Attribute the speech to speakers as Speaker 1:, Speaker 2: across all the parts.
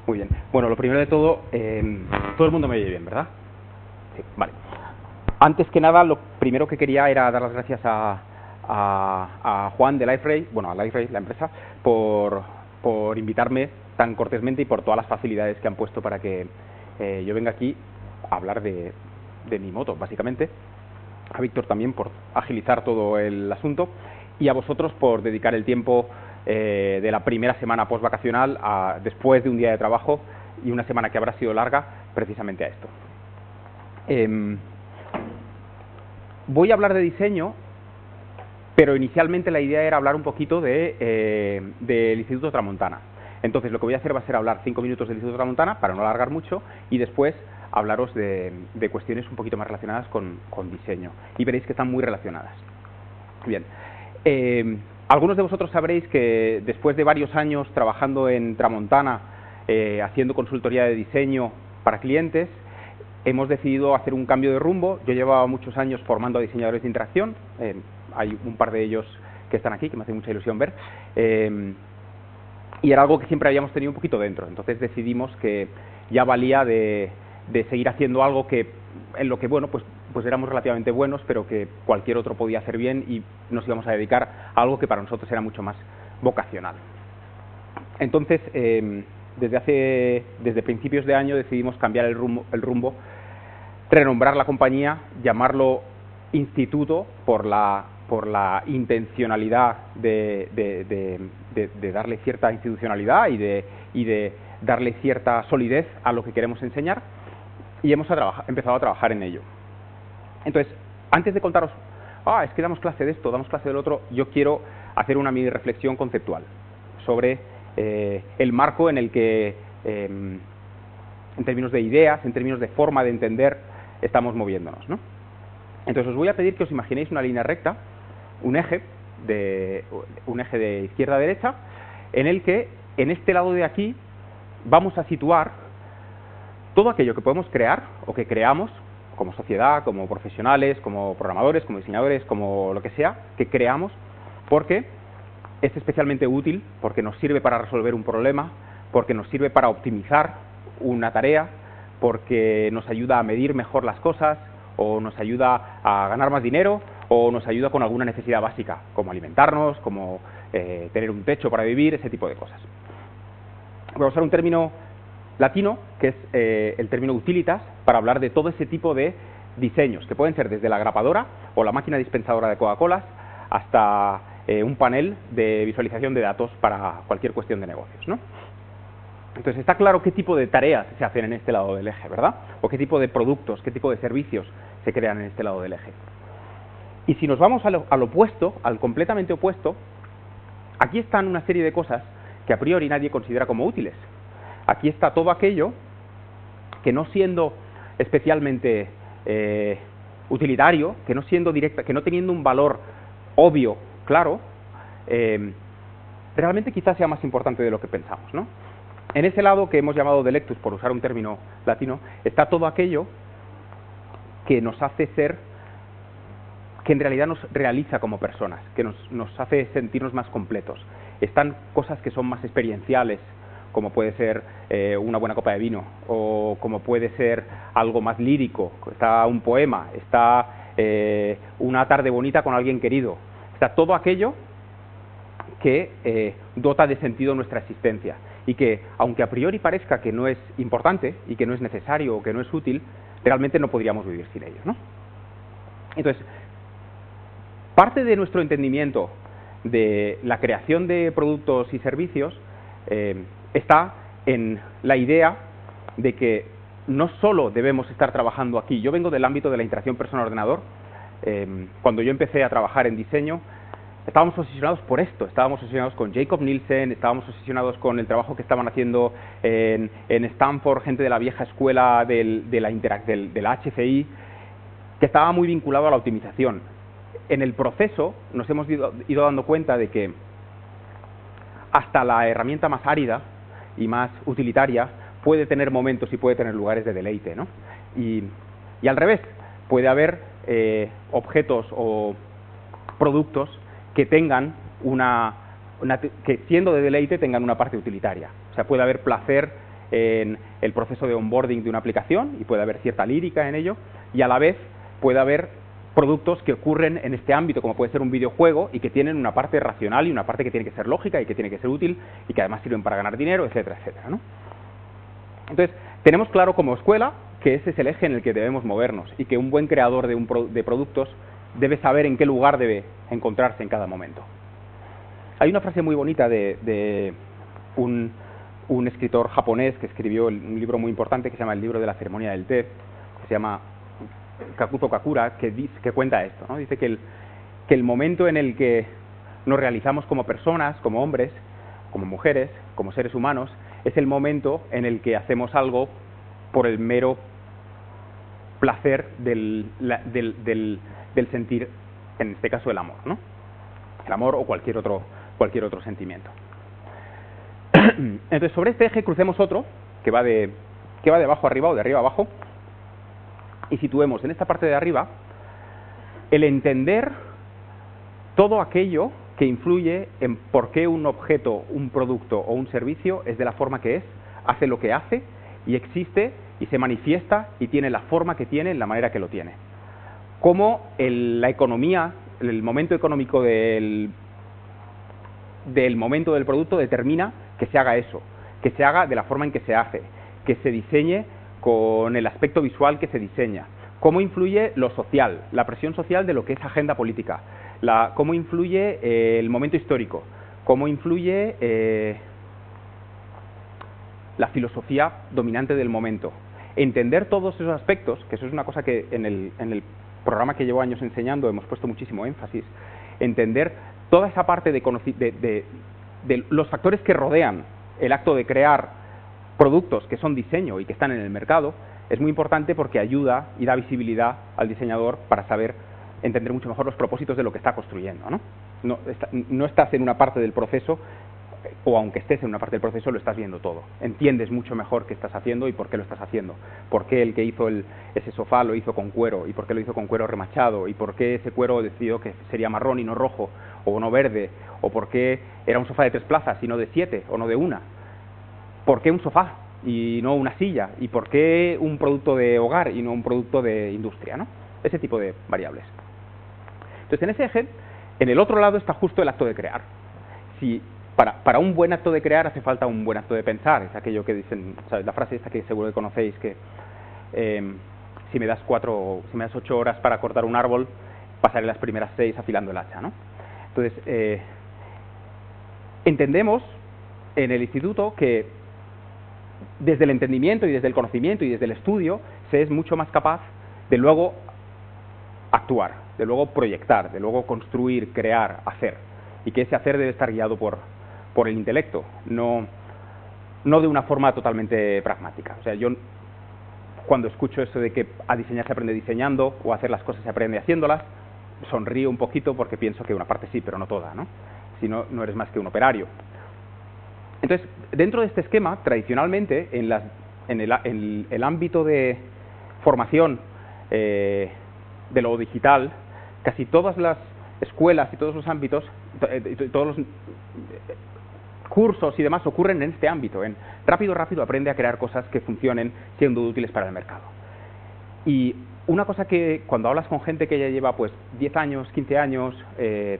Speaker 1: Muy bien. Bueno, lo primero de todo el mundo me oye bien, ¿verdad? Sí, vale. Antes que nada, lo primero que quería era dar las gracias a Juan de LifeRay, bueno, a LifeRay, la empresa, por invitarme tan cortésmente y por todas las facilidades que han puesto para que yo venga aquí a hablar de mi moto, básicamente. A Víctor también por agilizar todo el asunto y a vosotros por dedicar el tiempo de la primera semana postvacacional después de un día de trabajo y una semana que habrá sido larga precisamente a esto. Voy a hablar de diseño, pero inicialmente la idea era hablar un poquito del Instituto Tramontana. Entonces lo que voy a hacer va a ser hablar 5 minutos del Instituto Tramontana para no alargar mucho y después hablaros de cuestiones un poquito más relacionadas con diseño y veréis que están muy relacionadas. Bien, algunos de vosotros sabréis que después de varios años trabajando en Tramontana, haciendo consultoría de diseño para clientes, hemos decidido hacer un cambio de rumbo. Yo llevaba muchos años formando a diseñadores de interacción, hay un par de ellos que están aquí, que me hace mucha ilusión ver, y era algo que siempre habíamos tenido un poquito dentro. Entonces decidimos que ya valía de seguir haciendo algo en lo que, bueno, pues éramos relativamente buenos, pero que cualquier otro podía hacer bien y nos íbamos a dedicar a algo que para nosotros era mucho más vocacional. Entonces, desde principios de año decidimos cambiar el rumbo, renombrar la compañía, llamarlo Instituto por la intencionalidad de darle cierta institucionalidad y de darle cierta solidez a lo que queremos enseñar, y hemos empezado a trabajar en ello. Entonces, antes de contaros, es que damos clase de esto, damos clase del otro, yo quiero hacer una mini reflexión conceptual sobre el marco en el que, en términos de ideas, en términos de forma de entender, estamos moviéndonos, ¿no? Entonces os voy a pedir que os imaginéis una línea recta, un eje de izquierda a derecha, en el que en este lado de aquí vamos a situar todo aquello que podemos crear o que creamos como sociedad, como profesionales, como programadores, como diseñadores, como lo que sea, que creamos porque es especialmente útil, porque nos sirve para resolver un problema, porque nos sirve para optimizar una tarea, porque nos ayuda a medir mejor las cosas, o nos ayuda a ganar más dinero, o nos ayuda con alguna necesidad básica, como alimentarnos, como tener un techo para vivir, ese tipo de cosas. Voy a usar un término latino, que es el término utilitas, para hablar de todo ese tipo de diseños, que pueden ser desde la grapadora o la máquina dispensadora de Coca-Colas hasta un panel de visualización de datos para cualquier cuestión de negocios, ¿no? Entonces está claro qué tipo de tareas se hacen en este lado del eje, ¿verdad? O qué tipo de productos, qué tipo de servicios se crean en este lado del eje. Y si nos vamos al opuesto, al completamente opuesto, aquí están una serie de cosas que a priori nadie considera como útiles. Aquí está todo aquello que, no siendo especialmente utilitario, que no siendo directa, que no teniendo un valor obvio, claro, realmente quizás sea más importante de lo que pensamos, ¿no? En ese lado que hemos llamado delectus, por usar un término latino, está todo aquello que nos hace ser, que en realidad nos realiza como personas, que nos hace sentirnos más completos. Están cosas que son más experienciales, como puede ser una buena copa de vino, o como puede ser algo más lírico, está un poema, está una tarde bonita con alguien querido, está todo aquello que dota de sentido nuestra existencia y que, aunque a priori parezca que no es importante y que no es necesario o que no es útil, realmente no podríamos vivir sin ello, ¿no? Entonces, parte de nuestro entendimiento de la creación de productos y servicios está en la idea de que no solo debemos estar trabajando aquí. Yo vengo del ámbito de la interacción persona-ordenador. Cuando yo empecé a trabajar en diseño, estábamos obsesionados por esto, estábamos obsesionados con Jacob Nielsen, estábamos obsesionados con el trabajo que estaban haciendo en Stanford, gente de la vieja escuela de la HCI, que estaba muy vinculado a la optimización. En el proceso nos hemos ido dando cuenta de que hasta la herramienta más árida y más utilitaria puede tener momentos y puede tener lugares de deleite, ¿no? Y al revés, puede haber objetos o productos que tengan que siendo de deleite tengan una parte utilitaria. O sea, puede haber placer en el proceso de onboarding de una aplicación y puede haber cierta lírica en ello, y a la vez puede haber productos que ocurren en este ámbito, como puede ser un videojuego, y que tienen una parte racional y una parte que tiene que ser lógica y que tiene que ser útil y que además sirven para ganar dinero, etcétera, etcétera, ¿no? Entonces, tenemos claro como escuela que ese es el eje en el que debemos movernos y que un buen creador de productos debe saber en qué lugar debe encontrarse en cada momento. Hay una frase muy bonita de un escritor japonés que escribió un libro muy importante que se llama El libro de la ceremonia del té, que se llama Kakuto Kakura, que cuenta esto, ¿no? Dice que el momento en el que nos realizamos como personas, como hombres, como mujeres, como seres humanos, es el momento en el que hacemos algo por el mero placer del sentir, en este caso el amor, ¿no? El amor o cualquier otro sentimiento. Entonces, sobre este eje crucemos otro que va de abajo arriba o de arriba abajo, y situemos en esta parte de arriba el entender todo aquello que influye en por qué un objeto, un producto o un servicio es de la forma que es, hace lo que hace y existe y se manifiesta y tiene la forma que tiene en la manera que lo tiene. Cómo la economía, el momento económico del momento del producto determina que se haga eso, que se haga de la forma en que se hace, que se diseñe con el aspecto visual que se diseña, cómo influye lo social, la presión social de lo que es agenda política, cómo influye el momento histórico, cómo influye la filosofía dominante del momento. Entender todos esos aspectos, que eso es una cosa que en el programa que llevo años enseñando hemos puesto muchísimo énfasis, entender toda esa parte de los factores que rodean el acto de crear productos que son diseño y que están en el mercado, es muy importante porque ayuda y da visibilidad al diseñador para saber entender mucho mejor los propósitos de lo que está construyendo, ¿no? No estás en una parte del proceso, o aunque estés en una parte del proceso, lo estás viendo todo. Entiendes mucho mejor qué estás haciendo y por qué lo estás haciendo. Por qué el que hizo ese sofá lo hizo con cuero, y por qué lo hizo con cuero remachado, y por qué ese cuero decidió que sería marrón y no rojo, o no verde, o por qué era un sofá de 3 plazas y no de 7, o no de 1. ¿Por qué un sofá y no una silla? ¿Y por qué un producto de hogar y no un producto de industria, ¿no? Ese tipo de variables. Entonces, en ese eje, en el otro lado está justo el acto de crear. Si para un buen acto de crear hace falta un buen acto de pensar, es aquello que dicen, ¿sabes? La frase esta que seguro que conocéis, que si me das 8 horas para cortar un árbol, pasaré las primeras 6 afilando el hacha, ¿no? Entonces, entendemos en el instituto que desde el entendimiento y desde el conocimiento y desde el estudio se es mucho más capaz de luego actuar, de luego proyectar, de luego construir, crear, hacer, y que ese hacer debe estar guiado por el intelecto, no de una forma totalmente pragmática. O sea, yo cuando escucho eso de que a diseñar se aprende diseñando o a hacer las cosas se aprende haciéndolas, sonrío un poquito porque pienso que una parte sí, pero no toda, ¿no? Si no, no eres más que un operario. Entonces, dentro de este esquema, tradicionalmente, en el ámbito de formación de lo digital, casi todas las escuelas y todos los ámbitos, todos los cursos y demás ocurren en este ámbito, en rápido aprende a crear cosas que funcionen siendo útiles para el mercado. Y una cosa que cuando hablas con gente que ya lleva pues 10 años, 15 años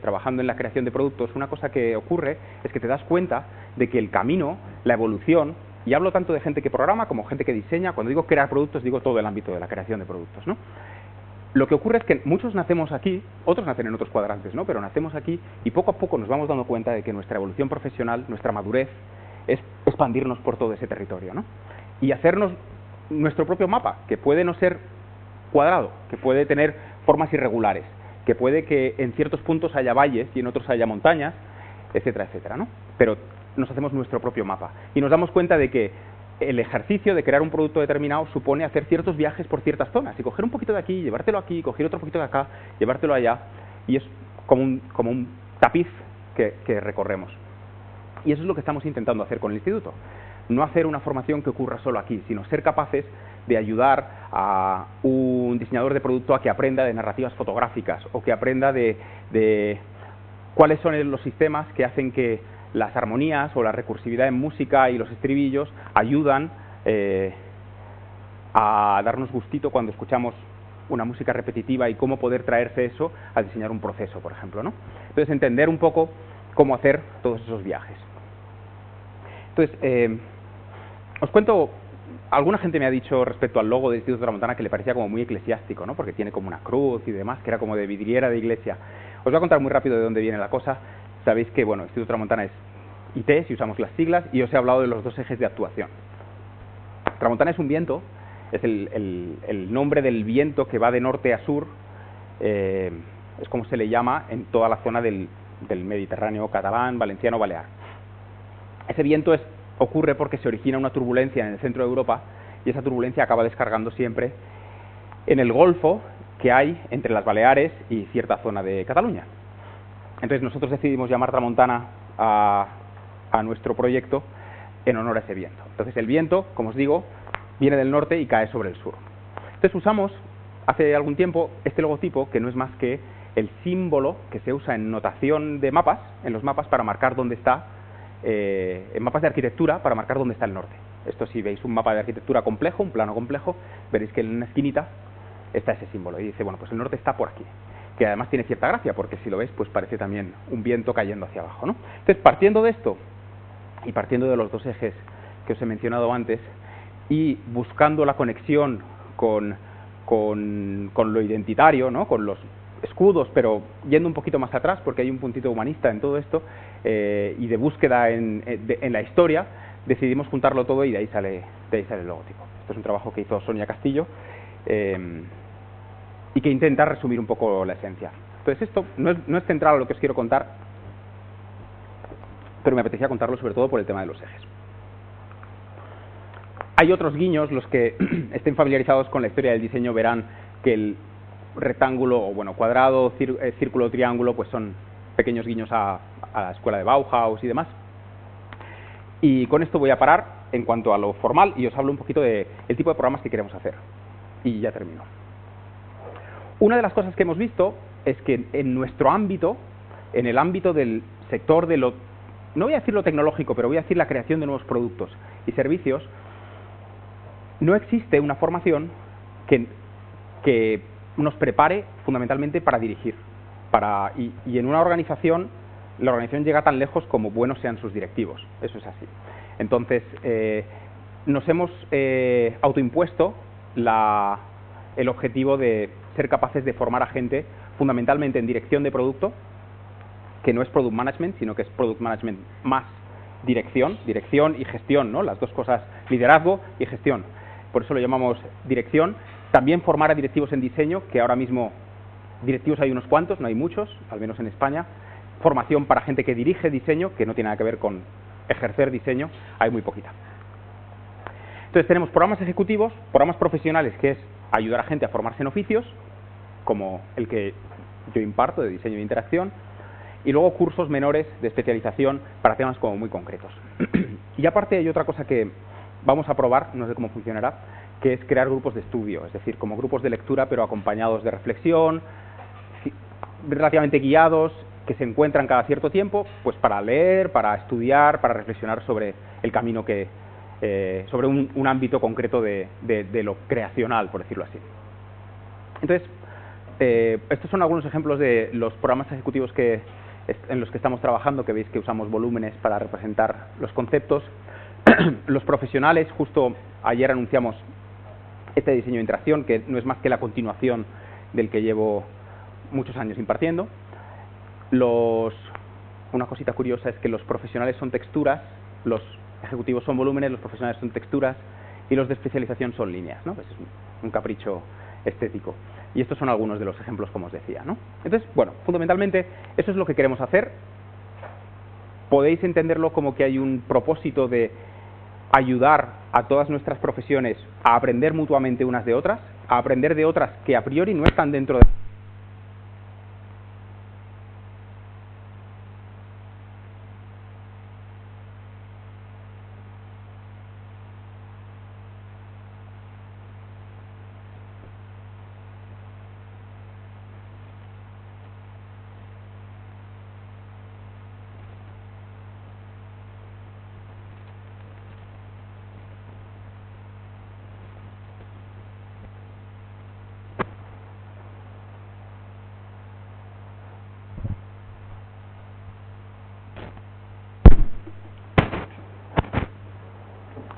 Speaker 1: trabajando en la creación de productos, una cosa que ocurre es que te das cuenta de que el camino, la evolución, y hablo tanto de gente que programa como gente que diseña, cuando digo crear productos digo todo el ámbito de la creación de productos, ¿no? Lo que ocurre es que muchos nacemos aquí, otros nacen en otros cuadrantes, ¿no? Pero nacemos aquí y poco a poco nos vamos dando cuenta de que nuestra evolución profesional, nuestra madurez, es expandirnos por todo ese territorio, ¿no? Y hacernos nuestro propio mapa, que puede no ser cuadrado, que puede tener formas irregulares, que puede que en ciertos puntos haya valles y en otros haya montañas, etcétera, etcétera, ¿no? Pero nos hacemos nuestro propio mapa y nos damos cuenta de que el ejercicio de crear un producto determinado supone hacer ciertos viajes por ciertas zonas y coger un poquito de aquí, llevártelo aquí, coger otro poquito de acá, llevártelo allá, y es como un tapiz que recorremos. Y eso es lo que estamos intentando hacer con el instituto. No hacer una formación que ocurra solo aquí, sino ser capaces de ayudar a un diseñador de producto a que aprenda de narrativas fotográficas o que aprenda de cuáles son los sistemas que hacen que las armonías o la recursividad en música y los estribillos ayudan a darnos gustito cuando escuchamos una música repetitiva y cómo poder traerse eso a diseñar un proceso, por ejemplo, ¿no? Entonces, entender un poco cómo hacer todos esos viajes. Entonces, os cuento, alguna gente me ha dicho respecto al logo del Instituto Tramontana que le parecía como muy eclesiástico, ¿no? Porque tiene como una cruz y demás, que era como de vidriera de iglesia. Os voy a contar muy rápido de dónde viene la cosa. Sabéis que, bueno, Instituto Tramontana es IT, si usamos las siglas, y os he hablado de los dos ejes de actuación. Tramontana es un viento, es el nombre del viento que va de norte a sur, es como se le llama en toda la zona del Mediterráneo catalán, valenciano, balear. Ese viento ocurre porque se origina una turbulencia en el centro de Europa y esa turbulencia acaba descargando siempre en el Golfo que hay entre las Baleares y cierta zona de Cataluña. Entonces nosotros decidimos llamar Tramontana a nuestro proyecto en honor a ese viento. Entonces el viento, como os digo, viene del norte y cae sobre el sur. Entonces usamos hace algún tiempo este logotipo, que no es más que el símbolo que se usa en notación de mapas, en los mapas para marcar dónde está, en mapas de arquitectura para marcar dónde está el norte. Esto, si veis un mapa de arquitectura complejo, un plano complejo, veréis que en una esquinita está ese símbolo y dice, bueno, pues el norte está por aquí, que además tiene cierta gracia porque si lo veis pues parece también un viento cayendo hacia abajo, ¿no? Entonces, partiendo de esto y partiendo de los dos ejes que os he mencionado antes y buscando la conexión con lo identitario, ¿no? Con los escudos, pero yendo un poquito más atrás porque hay un puntito humanista en todo esto y de búsqueda en la historia, decidimos juntarlo todo y de ahí sale el logotipo. Esto es un trabajo que hizo Sonia Castillo y que intenta resumir un poco la esencia. Entonces esto no es central a lo que os quiero contar, pero me apetecía contarlo sobre todo por el tema de los ejes. Hay otros guiños, los que estén familiarizados con la historia del diseño verán que el rectángulo, o bueno, cuadrado, círculo, triángulo, pues son pequeños guiños a la escuela de Bauhaus y demás. Y con esto voy a parar en cuanto a lo formal y os hablo un poquito del tipo de programas que queremos hacer. Y ya termino. Una de las cosas que hemos visto es que en nuestro ámbito, en el ámbito del sector de lo, no voy a decir lo tecnológico, pero voy a decir la creación de nuevos productos y servicios, no existe una formación que nos prepare fundamentalmente para dirigir. Y en una organización, la organización llega tan lejos como buenos sean sus directivos. Eso es así. Entonces, nos hemos autoimpuesto el objetivo de ser capaces de formar a gente fundamentalmente en dirección de producto, que no es product management, sino que es product management más dirección y gestión, ¿no? Las dos cosas, liderazgo y gestión. Por eso lo llamamos dirección. También formar a directivos en diseño, que ahora mismo directivos hay unos cuantos, no hay muchos, al menos en España. Formación para gente que dirige diseño, que no tiene nada que ver con ejercer diseño, hay muy poquita. Entonces tenemos programas ejecutivos, programas profesionales, que es ayudar a gente a formarse en oficios, como el que yo imparto de diseño de interacción, y luego cursos menores de especialización para temas como muy concretos. Y aparte hay otra cosa que vamos a probar, no sé cómo funcionará, que es crear grupos de estudio, es decir, como grupos de lectura pero acompañados de reflexión, relativamente guiados, que se encuentran cada cierto tiempo, pues para leer, para estudiar, para reflexionar sobre el camino sobre un ámbito concreto de lo creacional, por decirlo así. Entonces, estos son algunos ejemplos de los programas ejecutivos en los que estamos trabajando, que veis que usamos volúmenes para representar los conceptos. Los profesionales, justo ayer anunciamos este diseño de interacción, que no es más que la continuación del que llevo muchos años impartiendo. Una cosita curiosa es que los profesionales son texturas, los ejecutivos son volúmenes, los profesionales son texturas y los de especialización son líneas, ¿no? Pues es un capricho estético. Y estos son algunos de los ejemplos, como os decía, ¿no? Entonces, bueno, fundamentalmente eso es lo que queremos hacer. Podéis entenderlo como que hay un propósito de ayudar a todas nuestras profesiones a aprender mutuamente unas de otras, a aprender de otras que a priori no están dentro de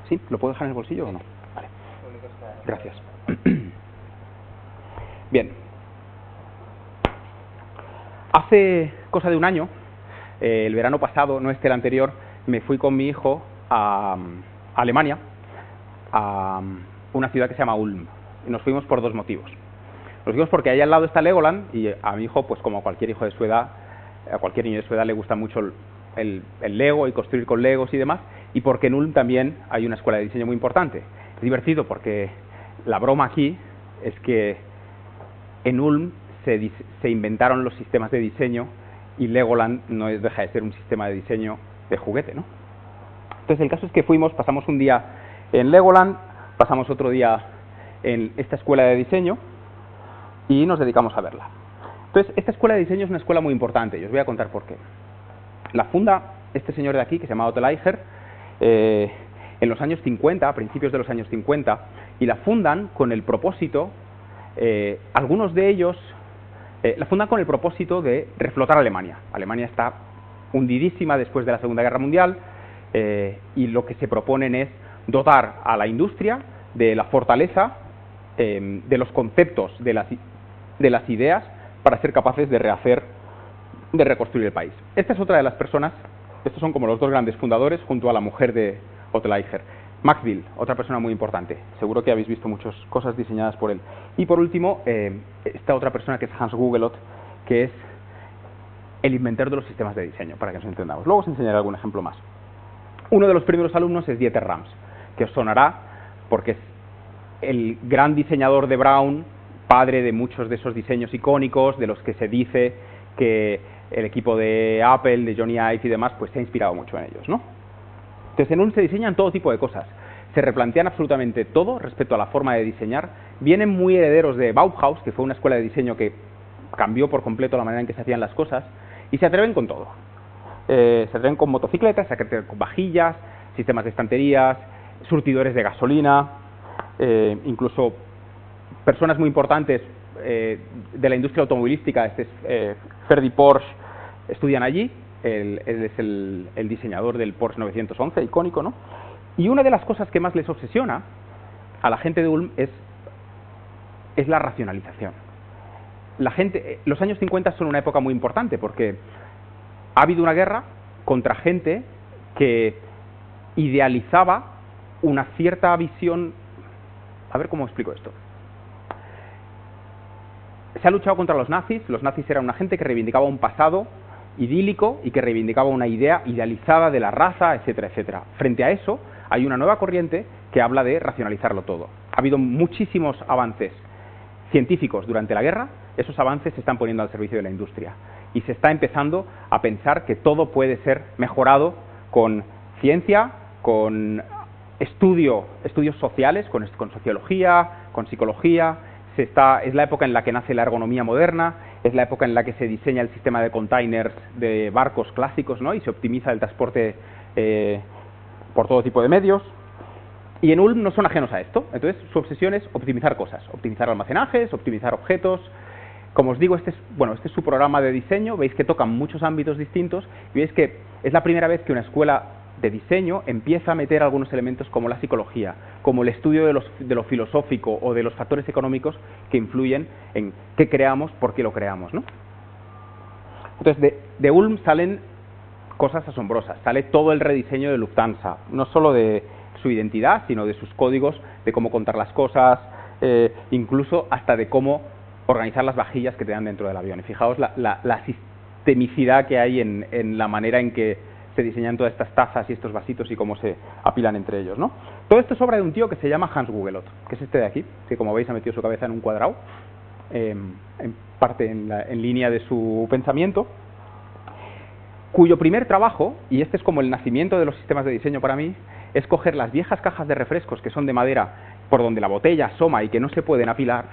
Speaker 1: ¿Sí? ¿Lo puedo dejar en el bolsillo o no? Vale. Gracias. Bien. Hace cosa de un año, el verano pasado, no el anterior, me fui con mi hijo a Alemania, a una ciudad que se llama Ulm. Y nos fuimos por dos motivos. Nos fuimos porque ahí al lado está Legoland y a mi hijo, pues como a cualquier hijo de su edad, a cualquier niño de su edad le gusta mucho el Lego y construir con Legos y demás, y porque en Ulm también hay una escuela de diseño muy importante. Es divertido porque la broma aquí es que en Ulm se inventaron los sistemas de diseño y Legoland no deja de ser un sistema de diseño de juguete, ¿no? Entonces el caso es que pasamos un día en Legoland, pasamos otro día en esta escuela de diseño y nos dedicamos a verla. Entonces esta escuela de diseño es una escuela muy importante y os voy a contar por qué. La funda este señor de aquí que se llama Otto Leicher en los años 50, a principios de los años 50, y la fundan con el propósito, algunos de ellos la fundan con el propósito de reflotar Alemania. Alemania está hundidísima después de la Segunda Guerra Mundial y lo que se proponen es dotar a la industria de la fortaleza, de los conceptos, de las ideas para ser capaces de reconstruir el país. Esta es otra de las personas, estos son como los dos grandes fundadores junto a la mujer de Otto Leicher. Max Bill, otra persona muy importante. Seguro que habéis visto muchas cosas diseñadas por él. Y por último, esta otra persona que es Hans Gugelot, que es el inventor de los sistemas de diseño, para que nos entendamos. Luego os enseñaré algún ejemplo más. Uno de los primeros alumnos es Dieter Rams, que os sonará porque es el gran diseñador de Braun, padre de muchos de esos diseños icónicos, de los que se dice que el equipo de Apple, de Johnny Ive y demás, pues se ha inspirado mucho en ellos, ¿no? Entonces en Ulm se diseñan todo tipo de cosas, se replantean absolutamente todo respecto a la forma de diseñar, vienen muy herederos de Bauhaus, que fue una escuela de diseño que cambió por completo la manera en que se hacían las cosas, y se atreven con todo. Se atreven con motocicletas, se atreven con vajillas, sistemas de estanterías, surtidores de gasolina, incluso personas muy importantes de la industria automovilística, este es Ferdi Porsche, estudian allí. Él es el diseñador del Porsche 911, icónico, ¿no? Y una de las cosas que más les obsesiona a la gente de Ulm es la racionalización. Los años 50 son una época muy importante porque ha habido una guerra contra gente que idealizaba una cierta visión. A ver cómo explico esto. Se ha luchado contra los nazis. Los nazis eran una gente que reivindicaba un pasado idílico y que reivindicaba una idea idealizada de la raza, etcétera, etcétera. Frente a eso, hay una nueva corriente que habla de racionalizarlo todo. Ha habido muchísimos avances científicos durante la guerra, esos avances se están poniendo al servicio de la industria y se está empezando a pensar que todo puede ser mejorado con ciencia, con estudios sociales, con sociología, con psicología. Es la época en la que nace la ergonomía moderna, es la época en la que se diseña el sistema de containers de barcos clásicos, ¿no? Y se optimiza el transporte por todo tipo de medios. Y en Ulm no son ajenos a esto. Entonces su obsesión es optimizar cosas, optimizar almacenajes, optimizar objetos. Como os digo, este es su programa de diseño. Veis que tocan muchos ámbitos distintos y veis que es la primera vez que una escuela de diseño empieza a meter algunos elementos como la psicología, como el estudio de lo filosófico o de los factores económicos que influyen en qué creamos, por qué lo creamos, ¿no? Entonces de Ulm salen cosas asombrosas, sale todo el rediseño de Lufthansa, no solo de su identidad, sino de sus códigos, de cómo contar las cosas, incluso hasta de cómo organizar las vajillas que te dan dentro del avión. Y fijaos la sistemicidad que hay en la manera en que se diseñan todas estas tazas y estos vasitos y cómo se apilan entre ellos, ¿no? Todo esto es obra de un tío que se llama Hans Gugelot, que es este de aquí, que como veis ha metido su cabeza en un cuadrado, en parte en línea de su pensamiento, cuyo primer trabajo, y este es como el nacimiento de los sistemas de diseño para mí, es coger las viejas cajas de refrescos que son de madera, por donde la botella asoma y que no se pueden apilar,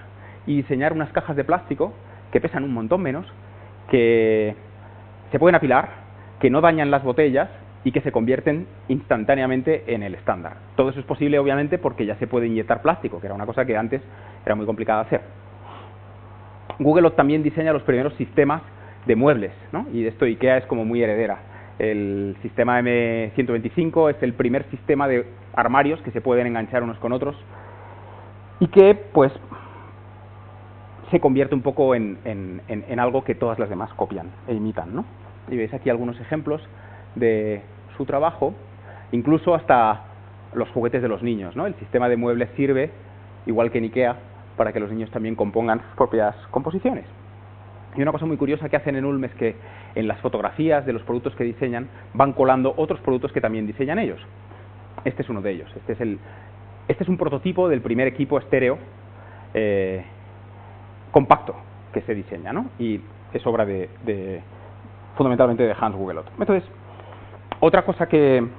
Speaker 1: y diseñar unas cajas de plástico que pesan un montón menos, que se pueden apilar, que no dañan las botellas y que se convierten instantáneamente en el estándar. Todo eso es posible, obviamente, porque ya se puede inyectar plástico, que era una cosa que antes era muy complicada de hacer. Gugelot también diseña los primeros sistemas de muebles, ¿no? Y de esto IKEA es como muy heredera. El sistema M125 es el primer sistema de armarios que se pueden enganchar unos con otros y que, pues, se convierte un poco en algo que todas las demás copian e imitan, ¿no? Y veis aquí algunos ejemplos de su trabajo, incluso hasta los juguetes de los niños, ¿no? El sistema de muebles sirve, igual que en IKEA, para que los niños también compongan sus propias composiciones. Y una cosa muy curiosa que hacen en Ulm es que en las fotografías de los productos que diseñan van colando otros productos que también diseñan ellos. Este es uno de ellos. Este es un prototipo del primer equipo estéreo compacto que se diseña, ¿no? Y es obra fundamentalmente de Hans Gugelot. Entonces, otra cosa que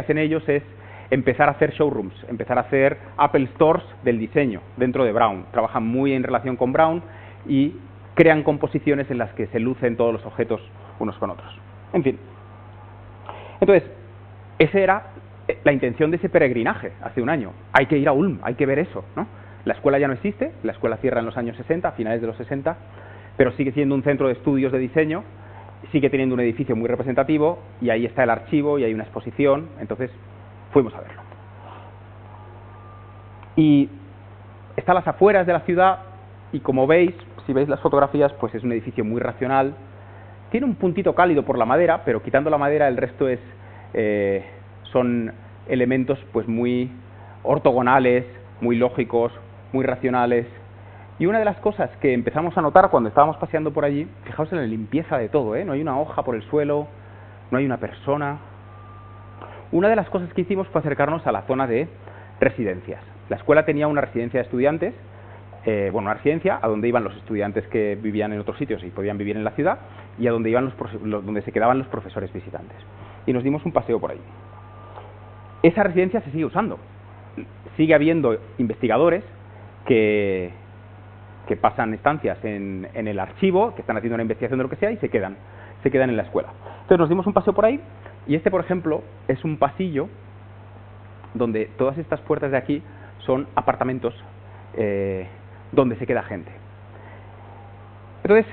Speaker 1: hacen ellos es empezar a hacer showrooms, empezar a hacer Apple Stores del diseño dentro de Braun. Trabajan muy en relación con Braun y crean composiciones en las que se lucen todos los objetos unos con otros. En fin. Entonces, esa era la intención de ese peregrinaje hace un año. Hay que ir a Ulm, hay que ver eso, ¿no? La escuela ya no existe, la escuela cierra en los años 60, a finales de los 60, pero sigue siendo un centro de estudios de diseño, sigue teniendo un edificio muy representativo, y ahí está el archivo, y hay una exposición, entonces fuimos a verlo. Y está a las afueras de la ciudad, y como veis, si veis las fotografías, pues es un edificio muy racional, tiene un puntito cálido por la madera, pero quitando la madera el resto son elementos pues muy ortogonales, muy lógicos, muy racionales. Y una de las cosas que empezamos a notar cuando estábamos paseando por allí, fijaos en la limpieza de todo, no hay una hoja por el suelo, no hay una persona. Una de las cosas que hicimos fue acercarnos a la zona de residencias. La escuela tenía una residencia de estudiantes, una residencia a donde iban los estudiantes que vivían en otros sitios y podían vivir en la ciudad, y a donde iban donde se quedaban los profesores visitantes. Y nos dimos un paseo por ahí. Esa residencia se sigue usando. Sigue habiendo investigadores que pasan estancias en el archivo, que están haciendo una investigación de lo que sea y se quedan en la escuela. Entonces nos dimos un paseo por ahí, y por ejemplo, es un pasillo donde todas estas puertas de aquí son apartamentos donde se queda gente. Entonces,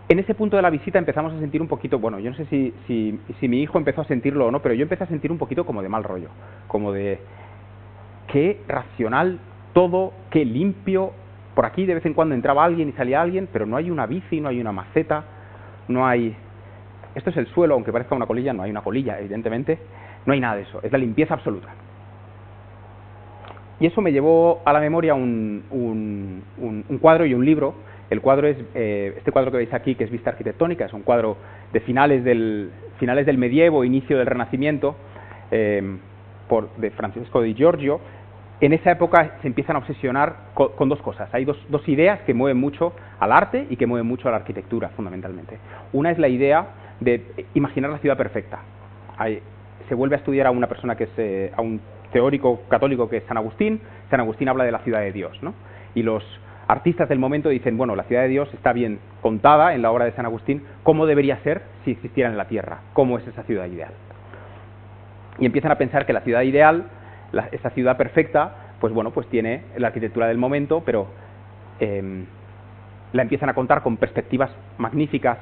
Speaker 1: en ese punto de la visita empezamos a sentir un poquito, bueno, yo no sé si mi hijo empezó a sentirlo o no, pero yo empecé a sentir un poquito como de mal rollo, como de qué racional todo, qué limpio. Por aquí de vez en cuando entraba alguien y salía alguien, pero no hay una bici, no hay una maceta, no hay... Esto es el suelo, aunque parezca una colilla, no hay una colilla, evidentemente, no hay nada de eso, es la limpieza absoluta. Y eso me llevó a la memoria un cuadro y un libro. El cuadro es este cuadro que veis aquí, que es Vista Arquitectónica, es un cuadro de finales del medievo, inicio del Renacimiento, de Francesco di Giorgio. En esa época se empiezan a obsesionar con dos cosas. Hay dos ideas que mueven mucho al arte y que mueven mucho a la arquitectura, fundamentalmente. Una es la idea de imaginar la ciudad perfecta. Se vuelve a estudiar a una persona a un teórico católico que es San Agustín. San Agustín habla de la ciudad de Dios, ¿no? Y los artistas del momento dicen, bueno, la ciudad de Dios está bien contada en la obra de San Agustín, ¿cómo debería ser si existiera en la Tierra? ¿Cómo es esa ciudad ideal? Y empiezan a pensar que la ciudad ideal, esa ciudad perfecta, pues bueno, pues tiene la arquitectura del momento, pero la empiezan a contar con perspectivas magníficas,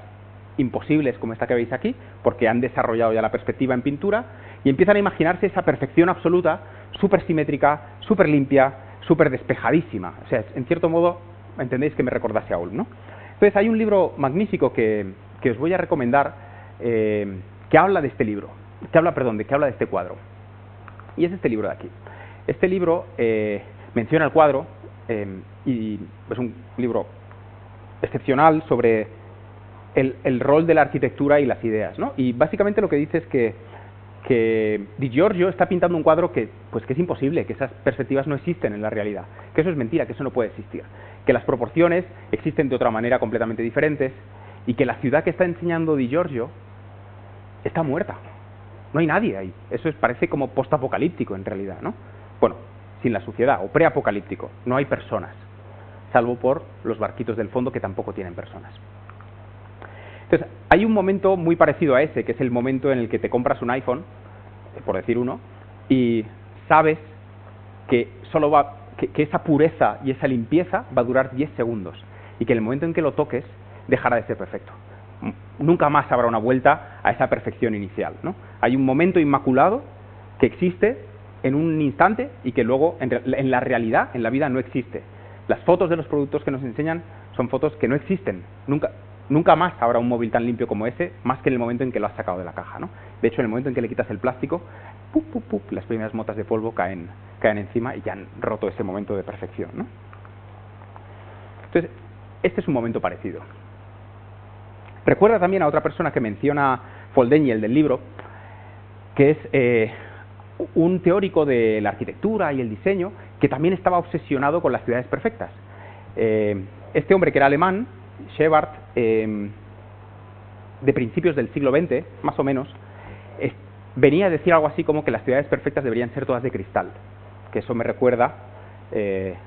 Speaker 1: imposibles, como esta que veis aquí, porque han desarrollado ya la perspectiva en pintura, y empiezan a imaginarse esa perfección absoluta, súper simétrica, súper limpia, súper despejadísima. O sea, en cierto modo, entendéis que me recordase a Ulm, ¿no? Entonces hay un libro magnífico que os voy a recomendar, que habla de este libro, que habla de este cuadro. Y es este libro de aquí. Este libro menciona el cuadro, y es un libro excepcional sobre el rol de la arquitectura y las ideas, ¿no? Y básicamente lo que dice es que Di Giorgio está pintando un cuadro que es imposible, que esas perspectivas no existen en la realidad, que eso es mentira, que eso no puede existir, que las proporciones existen de otra manera completamente diferentes, y que la ciudad que está enseñando Di Giorgio está muerta. No hay nadie ahí. Eso parece como postapocalíptico en realidad, ¿no? Bueno, sin la suciedad, o preapocalíptico. No hay personas, salvo por los barquitos del fondo que tampoco tienen personas. Entonces, hay un momento muy parecido a ese, que es el momento en el que te compras un iPhone, por decir uno, y sabes que que esa pureza y esa limpieza va a durar 10 segundos, y que en el momento en que lo toques, dejará de ser perfecto. nunca más habrá una vuelta a esa perfección inicial, ¿no? Hay un momento inmaculado que existe en un instante y que luego en la realidad, en la vida, no existe. Las fotos de los productos que nos enseñan son fotos que no existen. Nunca más habrá un móvil tan limpio como ese, más que en el momento en que lo has sacado de la caja, ¿no? De hecho, en el momento en que le quitas el plástico, ¡pup, pup, pup!, las primeras motas de polvo caen encima y ya han roto ese momento de perfección, ¿no? Entonces, este es un momento parecido. Recuerda también a otra persona que menciona Foldenyi, el del libro, que es un teórico de la arquitectura y el diseño que también estaba obsesionado con las ciudades perfectas. Este hombre, que era alemán, Shepard, de principios del siglo XX, más o menos, venía a decir algo así como que las ciudades perfectas deberían ser todas de cristal, que eso me recuerda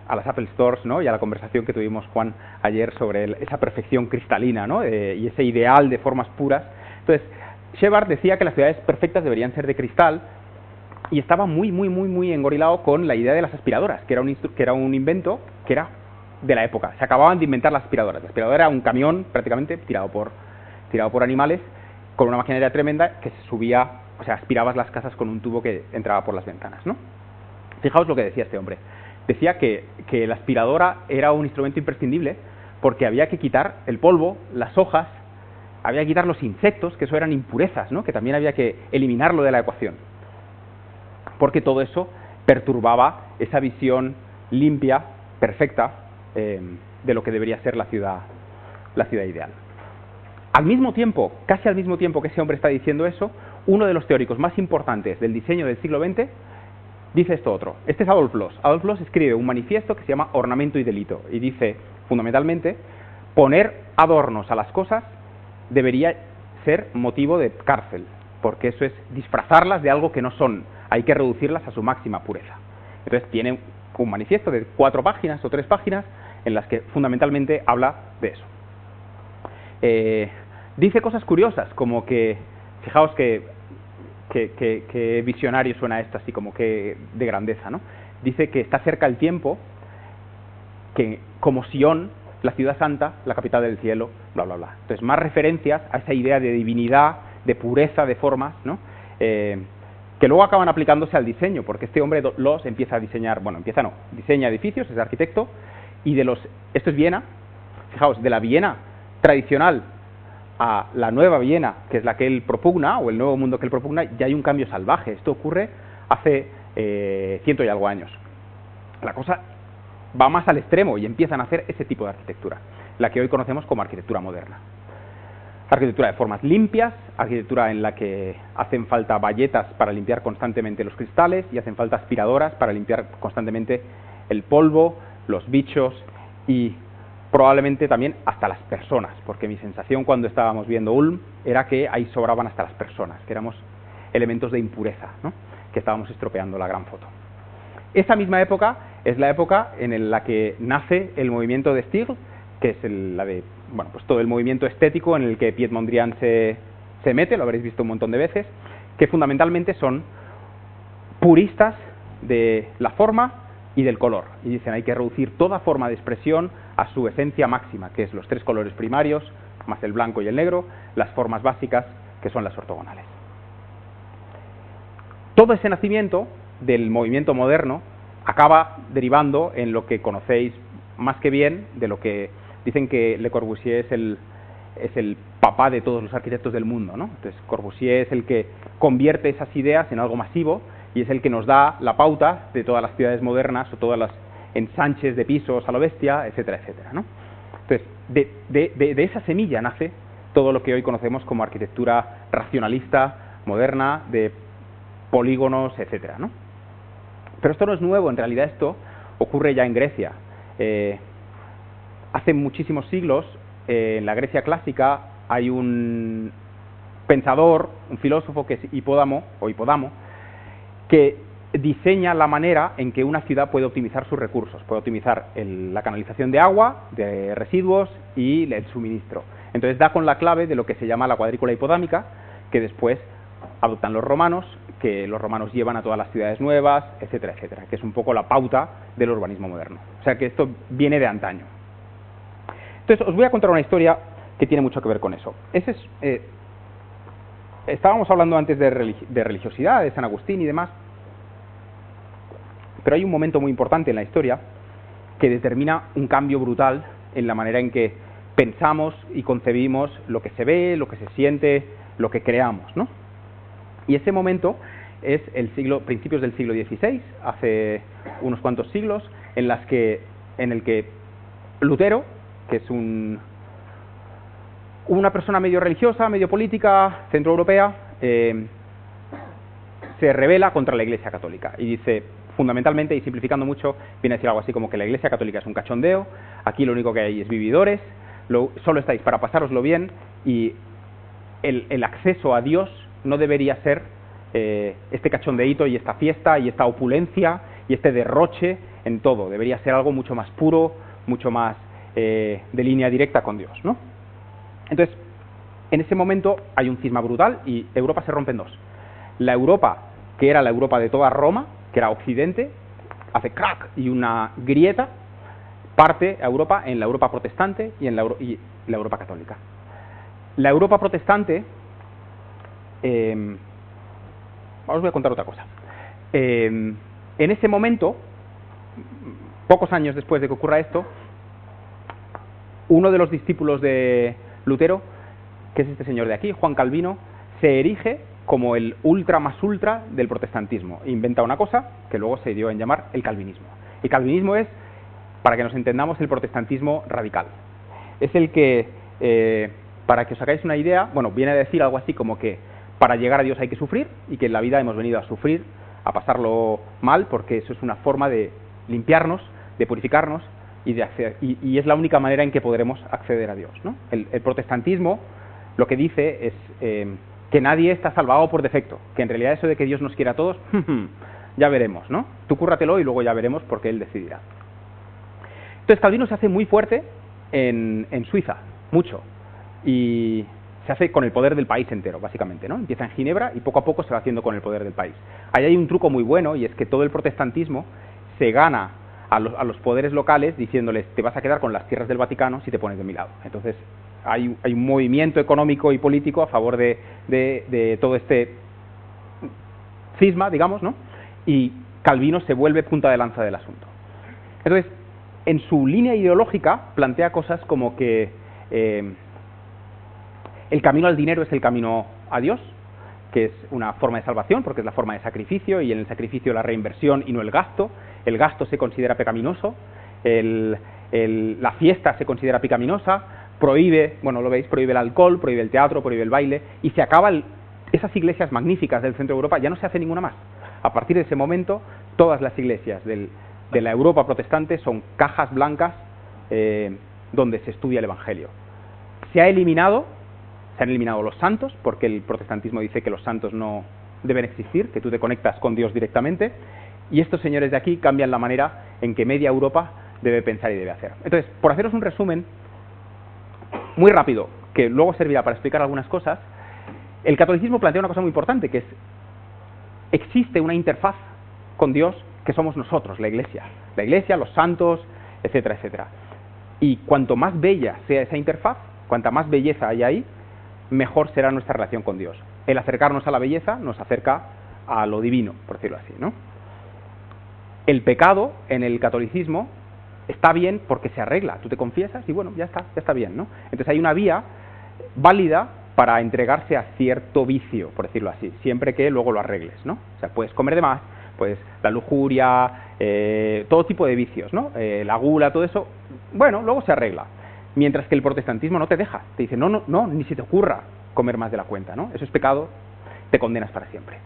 Speaker 1: a las Apple Stores, ¿no? Y a la conversación que tuvimos, Juan, ayer sobre esa perfección cristalina, ¿no? Y ese ideal de formas puras. Entonces, Shepard decía que las ciudades perfectas deberían ser de cristal y estaba muy engorilado con la idea de las aspiradoras, que era un invento que era de la época. Se acababan de inventar las aspiradoras. La aspiradora era un camión prácticamente tirado por animales con una maquinaria tremenda que se subía, o sea, aspirabas las casas con un tubo que entraba por las ventanas, ¿no? Fijaos lo que decía este hombre. Decía que la aspiradora era un instrumento imprescindible porque había que quitar el polvo, las hojas, había que quitar los insectos, que eso eran impurezas, ¿no? Que también había que eliminarlo de la ecuación, porque todo eso perturbaba esa visión limpia, perfecta, de lo que debería ser la ciudad ideal. Al mismo tiempo, casi al mismo tiempo que ese hombre está diciendo eso, uno de los teóricos más importantes del diseño del siglo XX dice esto otro. Este es Adolf Loos. Adolf Loos escribe un manifiesto que se llama Ornamento y Delito, y dice, fundamentalmente, poner adornos a las cosas debería ser motivo de cárcel, porque eso es disfrazarlas de algo que no son, hay que reducirlas a su máxima pureza. Entonces tiene un manifiesto de 4 páginas o 3 páginas en las que fundamentalmente habla de eso. Dice cosas curiosas, como que, fijaos que visionario suena esto, así como que de grandeza, ¿no? Dice que está cerca el tiempo, que como Sion, la ciudad santa, la capital del cielo, bla, bla, bla. Entonces, más referencias a esa idea de divinidad, de pureza de formas, ¿no? Que luego acaban aplicándose al diseño, porque este hombre Loos empieza a diseñar, diseña edificios, es arquitecto, y esto es Viena, fijaos, de la Viena tradicional a la nueva Viena, que es la que él propugna, o el nuevo mundo que él propugna, ya hay un cambio salvaje. Esto ocurre hace 100 y algo años. La cosa va más al extremo y empiezan a hacer ese tipo de arquitectura, la que hoy conocemos como arquitectura moderna. Arquitectura de formas limpias, arquitectura en la que hacen falta bayetas para limpiar constantemente los cristales y hacen falta aspiradoras para limpiar constantemente el polvo, los bichos y probablemente también hasta las personas, porque mi sensación cuando estábamos viendo Ulm era que ahí sobraban hasta las personas, que éramos elementos de impureza, ¿no? Que estábamos estropeando la gran foto. Esa misma época es la época en la que nace el movimiento de Stigl, que es pues todo el movimiento estético en el que Piet Mondrian se mete, lo habréis visto un montón de veces, que fundamentalmente son puristas de la forma y del color, y dicen hay que reducir toda forma de expresión a su esencia máxima, que es los 3 colores primarios, más el blanco y el negro, las formas básicas, que son las ortogonales. Todo ese nacimiento del movimiento moderno acaba derivando en lo que conocéis más que bien, de lo que dicen que Le Corbusier es el papá de todos los arquitectos del mundo, ¿no? Entonces Corbusier es el que convierte esas ideas en algo masivo y es el que nos da la pauta de todas las ciudades modernas o todas las ensanches de pisos a lo bestia, etcétera, etcétera, ¿no? Entonces, de esa semilla nace todo lo que hoy conocemos como arquitectura racionalista, moderna, de polígonos, etcétera, ¿no? Pero esto no es nuevo, en realidad esto ocurre ya en Grecia. Hace muchísimos siglos, en la Grecia clásica, hay un pensador, un filósofo que es Hipódamo, que diseña la manera en que una ciudad puede optimizar sus recursos, puede optimizar la canalización de agua, de residuos y el suministro. Entonces da con la clave de lo que se llama la cuadrícula hipodámica, que después adoptan los romanos, que los romanos llevan a todas las ciudades nuevas, etcétera, etcétera, que es un poco la pauta del urbanismo moderno. O sea que esto viene de antaño. Entonces os voy a contar una historia que tiene mucho que ver con eso. Estábamos hablando antes de religiosidad, de San Agustín y demás, pero hay un momento muy importante en la historia que determina un cambio brutal en la manera en que pensamos y concebimos lo que se ve, lo que se siente, lo que creamos, ¿no? Y ese momento es principios del siglo XVI, hace unos cuantos siglos, en el que Lutero, que es una persona medio religiosa, medio política, centroeuropea, se rebela contra la Iglesia Católica y dice, fundamentalmente y simplificando mucho, viene a decir algo así como que la Iglesia Católica es un cachondeo, aquí lo único que hay es vividores, solo estáis para pasároslo bien y el acceso a Dios no debería ser este cachondeíto y esta fiesta y esta opulencia y este derroche en todo, debería ser algo mucho más puro, mucho más de línea directa con Dios, ¿no? Entonces, en ese momento hay un cisma brutal y Europa se rompe en dos. La Europa, que era la Europa de toda Roma, que era Occidente, hace crack y una grieta, parte a Europa en la Europa protestante y en la Europa católica. La Europa protestante, os voy a contar otra cosa. En ese momento, pocos años después de que ocurra esto, uno de los discípulos de Lutero, que es este señor de aquí, Juan Calvino, se erige como el ultra más ultra del protestantismo. Inventa una cosa que luego se dio en llamar el calvinismo. El calvinismo es, para que nos entendamos, el protestantismo radical. Es el que, para que os hagáis una idea, bueno, viene a decir algo así como que para llegar a Dios hay que sufrir y que en la vida hemos venido a sufrir, a pasarlo mal, porque eso es una forma de limpiarnos, de purificarnos y es la única manera en que podremos acceder a Dios, ¿no? El protestantismo lo que dice es que nadie está salvado por defecto, que en realidad eso de que Dios nos quiera a todos, ya veremos, ¿no? Tú cúrratelo y luego ya veremos porque Él decidirá. Entonces Calvino se hace muy fuerte en Suiza, mucho, y se hace con el poder del país entero, básicamente, ¿no? Empieza en Ginebra y poco a poco se va haciendo con el poder del país. Ahí hay un truco muy bueno y es que todo el protestantismo se gana a los poderes locales diciéndoles te vas a quedar con las tierras del Vaticano si te pones de mi lado. Entonces hay un movimiento económico y político a favor de todo este cisma, digamos, ¿no? Y Calvino se vuelve punta de lanza del asunto. Entonces, en su línea ideológica plantea cosas como que el camino al dinero es el camino a Dios, que es una forma de salvación porque es la forma de sacrificio y en el sacrificio la reinversión y no el gasto. El gasto se considera pecaminoso, la fiesta se considera pecaminosa, prohíbe, bueno, lo veis, prohíbe el alcohol, prohíbe el teatro, prohíbe el baile y se acaba esas iglesias magníficas del centro de Europa, ya no se hace ninguna más. A partir de ese momento, todas las iglesias de la Europa protestante son cajas blancas donde se estudia el Evangelio. Se han eliminado los santos, porque el protestantismo dice que los santos no deben existir, que tú te conectas con Dios directamente, y estos señores de aquí cambian la manera en que media Europa debe pensar y debe hacer. Entonces, por haceros un resumen muy rápido, que luego servirá para explicar algunas cosas, el catolicismo plantea una cosa muy importante, que es, existe una interfaz con Dios que somos nosotros, la Iglesia, los santos, etcétera, etcétera. Y cuanto más bella sea esa interfaz, cuanta más belleza hay ahí, mejor será nuestra relación con Dios. El acercarnos a la belleza nos acerca a lo divino, por decirlo así, ¿no? El pecado en el catolicismo está bien porque se arregla. Tú te confiesas y bueno, ya está bien, ¿no? Entonces hay una vía válida para entregarse a cierto vicio, por decirlo así, siempre que luego lo arregles, ¿no? O sea, puedes comer de más, pues la lujuria, todo tipo de vicios, ¿no? La gula, todo eso, bueno, luego se arregla. Mientras que el protestantismo no te deja, te dice, no, ni se te ocurra comer más de la cuenta, ¿no? Eso es pecado, te condenas para siempre.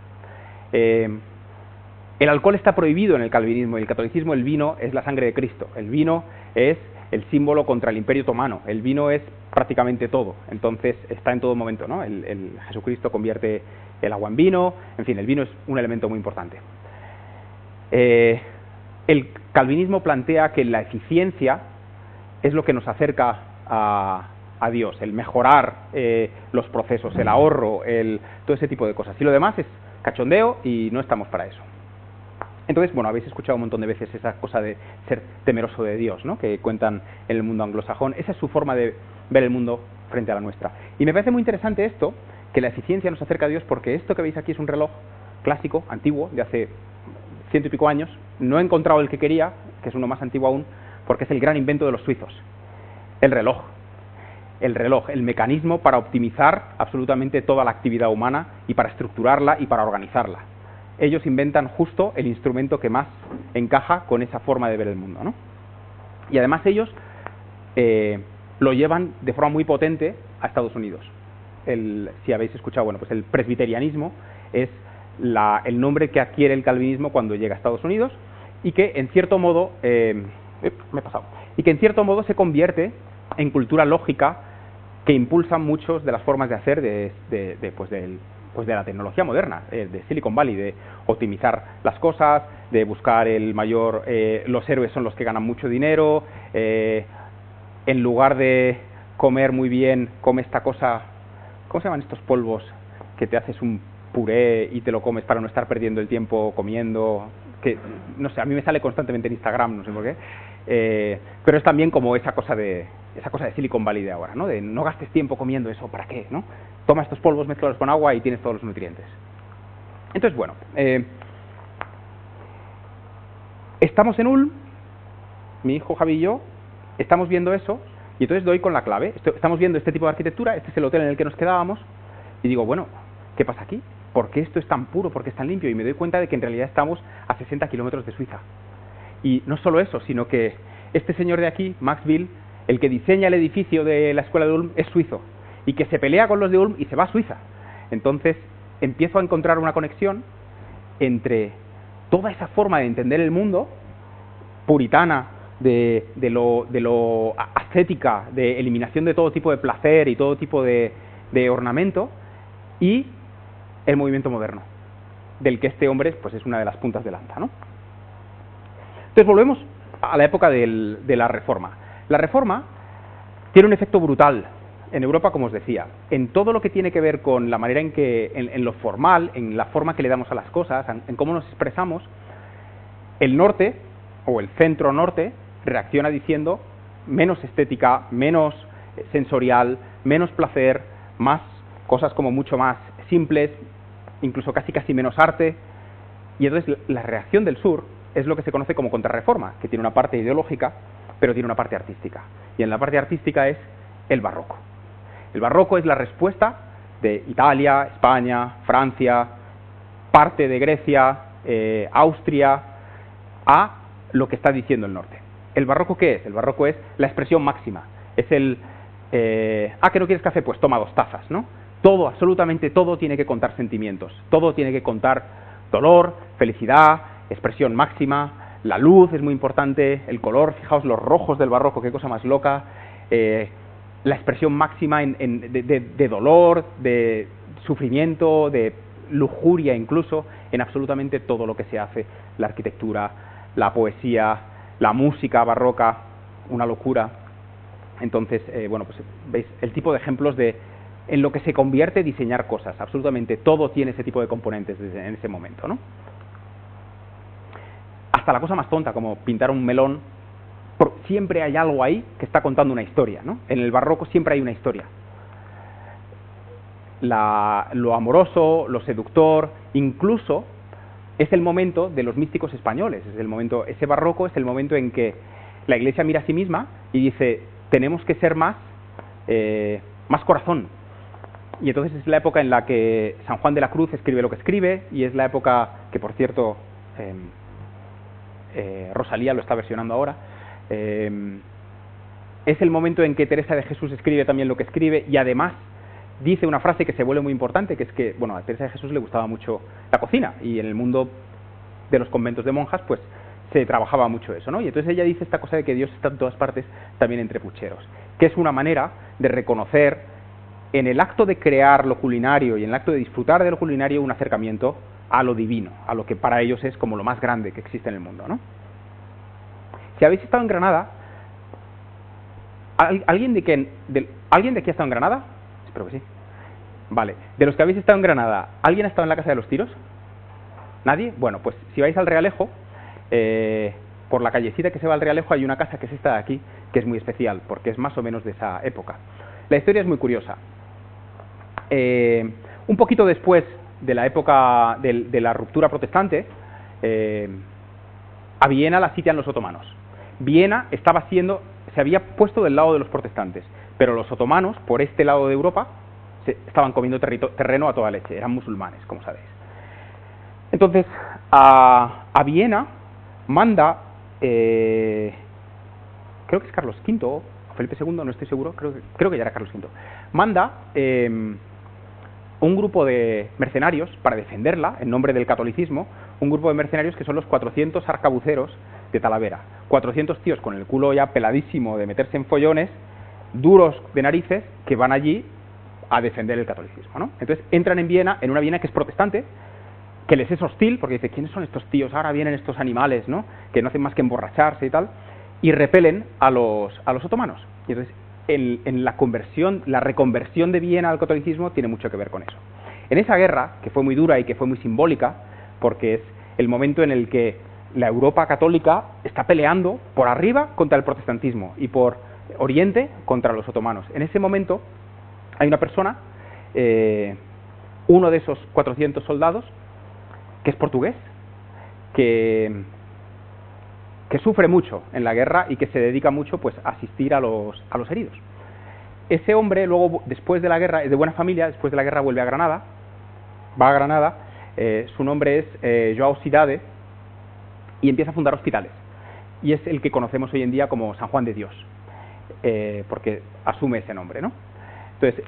Speaker 1: El alcohol está prohibido en el calvinismo y el catolicismo. El vino es la sangre de Cristo, el vino es el símbolo contra el Imperio Otomano, el vino es prácticamente todo, entonces está en todo momento, ¿no? El Jesucristo convierte el agua en vino, en fin, el vino es un elemento muy importante. El calvinismo plantea que la eficiencia es lo que nos acerca a Dios, el mejorar los procesos, el ahorro, todo ese tipo de cosas. Y lo demás es cachondeo y no estamos para eso. Entonces, bueno, habéis escuchado un montón de veces esa cosa de ser temeroso de Dios, ¿no? Que cuentan en el mundo anglosajón. Esa es su forma de ver el mundo frente a la nuestra. Y me parece muy interesante esto, que la eficiencia nos acerca a Dios, porque esto que veis aquí es un reloj clásico, antiguo, de hace 100 y pico años. No he encontrado el que quería, que es uno más antiguo aún, porque es el gran invento de los suizos. El reloj, el mecanismo para optimizar absolutamente toda la actividad humana y para estructurarla y para organizarla. Ellos inventan justo el instrumento que más encaja con esa forma de ver el mundo, ¿no? Y además ellos lo llevan de forma muy potente a Estados Unidos. Si habéis escuchado, bueno, pues el presbiterianismo es el nombre que adquiere el calvinismo cuando llega a Estados Unidos y que en cierto modo se convierte en cultura lógica que impulsa muchas de las formas de hacer de la tecnología moderna, de Silicon Valley, de optimizar las cosas, de buscar los héroes son los que ganan mucho dinero, en lugar de comer muy bien, come esta cosa, ¿cómo se llaman estos polvos? Que te haces un puré y te lo comes para no estar perdiendo el tiempo comiendo, que no sé, a mí me sale constantemente en Instagram, no sé por qué, pero es también como esa cosa de Silicon Valley de ahora, ¿no? De no gastes tiempo comiendo eso, ¿para qué? ¿No? Toma estos polvos, mézclalos con agua y tienes todos los nutrientes. Entonces, bueno, estamos en Ulm, mi hijo Javi y yo, estamos viendo eso, y entonces doy con la clave. Estamos viendo este tipo de arquitectura, este es el hotel en el que nos quedábamos, y digo, bueno, ¿qué pasa aquí? ¿Por qué esto es tan puro? ¿Por qué es tan limpio? Y me doy cuenta de que en realidad estamos a 60 kilómetros de Suiza. Y no solo eso, sino que este señor de aquí, Max Bill, el que diseña el edificio de la escuela de Ulm, es suizo, y que se pelea con los de Ulm y se va a Suiza. Entonces empiezo a encontrar una conexión entre toda esa forma de entender el mundo, puritana, de lo ascética, de eliminación de todo tipo de placer y todo tipo de ornamento, y el movimiento moderno, del que este hombre pues es una de las puntas de lanza, ¿no? Entonces volvemos a la época de la Reforma. La Reforma tiene un efecto brutal en Europa, como os decía, en todo lo que tiene que ver con la manera en lo formal, en la forma que le damos a las cosas, en cómo nos expresamos. El norte, o el centro norte, reacciona diciendo menos estética, menos sensorial, menos placer, más cosas como mucho más simples, incluso casi menos arte. Y entonces la reacción del sur es lo que se conoce como contrarreforma, que tiene una parte ideológica, pero tiene una parte artística. Y en la parte artística es el barroco. El barroco es la respuesta de Italia, España, Francia, parte de Grecia, Austria, a lo que está diciendo el norte. ¿El barroco qué es? El barroco es la expresión máxima. Es ¿que no quieres café? Pues toma 2 tazas, ¿no? Todo, absolutamente todo tiene que contar sentimientos. Todo tiene que contar dolor, felicidad, expresión máxima. La luz es muy importante, el color, fijaos los rojos del barroco, qué cosa más loca. La expresión máxima de dolor, de sufrimiento, de lujuria incluso, en absolutamente todo lo que se hace. La arquitectura, la poesía, la música barroca, una locura. Entonces, bueno, pues veis el tipo de ejemplos en lo que se convierte diseñar cosas. Absolutamente todo tiene ese tipo de componentes en ese momento, ¿no? Hasta la cosa más tonta, como pintar un melón, siempre hay algo ahí que está contando una historia, ¿no? En el barroco siempre hay una historia. Lo amoroso, lo seductor, incluso es el momento de los místicos españoles. Ese barroco es el momento en que la Iglesia mira a sí misma y dice, tenemos que ser más corazón. Y entonces es la época en la que San Juan de la Cruz escribe lo que escribe, y es la época que, por cierto, Rosalía lo está versionando ahora. Es el momento en que Teresa de Jesús escribe también lo que escribe, y además dice una frase que se vuelve muy importante, que es que, bueno, a Teresa de Jesús le gustaba mucho la cocina, y en el mundo de los conventos de monjas, pues se trabajaba mucho eso, ¿no? Y entonces ella dice esta cosa de que Dios está en todas partes, también entre pucheros, que es una manera de reconocer en el acto de crear lo culinario y en el acto de disfrutar de lo culinario un acercamiento a lo divino, a lo que para ellos es como lo más grande que existe en el mundo, ¿no? Si habéis estado en Granada, ¿alguien de aquí ha estado en Granada? Espero que sí. Vale, de los que habéis estado en Granada, ¿alguien ha estado en la Casa de los Tiros? ¿Nadie? Bueno, pues si vais al Realejo, por la callecita que se va al Realejo hay una casa que es esta de aquí, que es muy especial, porque es más o menos de esa época. La historia es muy curiosa. Un poquito después de la época de la ruptura protestante, a Viena la sitian los otomanos. Viena se había puesto del lado de los protestantes, pero los otomanos, por este lado de Europa, estaban comiendo terreno a toda leche, eran musulmanes, como sabéis. Entonces, a Viena manda, creo que es Carlos V, o Felipe II, no estoy seguro, creo que ya era Carlos V, manda un grupo de mercenarios para defenderla, en nombre del catolicismo, un grupo de mercenarios que son los 400 arcabuceros de Talavera. 400 tíos con el culo ya peladísimo de meterse en follones, duros de narices, que van allí a defender el catolicismo, ¿no? Entonces entran en Viena, en una Viena que es protestante, que les es hostil, porque dice, ¿quiénes son estos tíos? Ahora vienen estos animales, ¿no?, que no hacen más que emborracharse y tal, y repelen a los otomanos. Y entonces, en la conversión, la reconversión de Viena al catolicismo tiene mucho que ver con eso. En esa guerra, que fue muy dura y que fue muy simbólica, porque es el momento en el que la Europa católica está peleando por arriba contra el protestantismo y por Oriente contra los otomanos. En ese momento hay una persona, uno de esos 400 soldados, que es portugués, que sufre mucho en la guerra y que se dedica mucho, pues, a asistir a los heridos. Ese hombre luego, después de la guerra, es de buena familia, después de la guerra vuelve a Granada, va a Granada, su nombre es Joao Cidade, y empieza a fundar hospitales. Y es el que conocemos hoy en día como San Juan de Dios, porque asume ese nombre, ¿no? Entonces,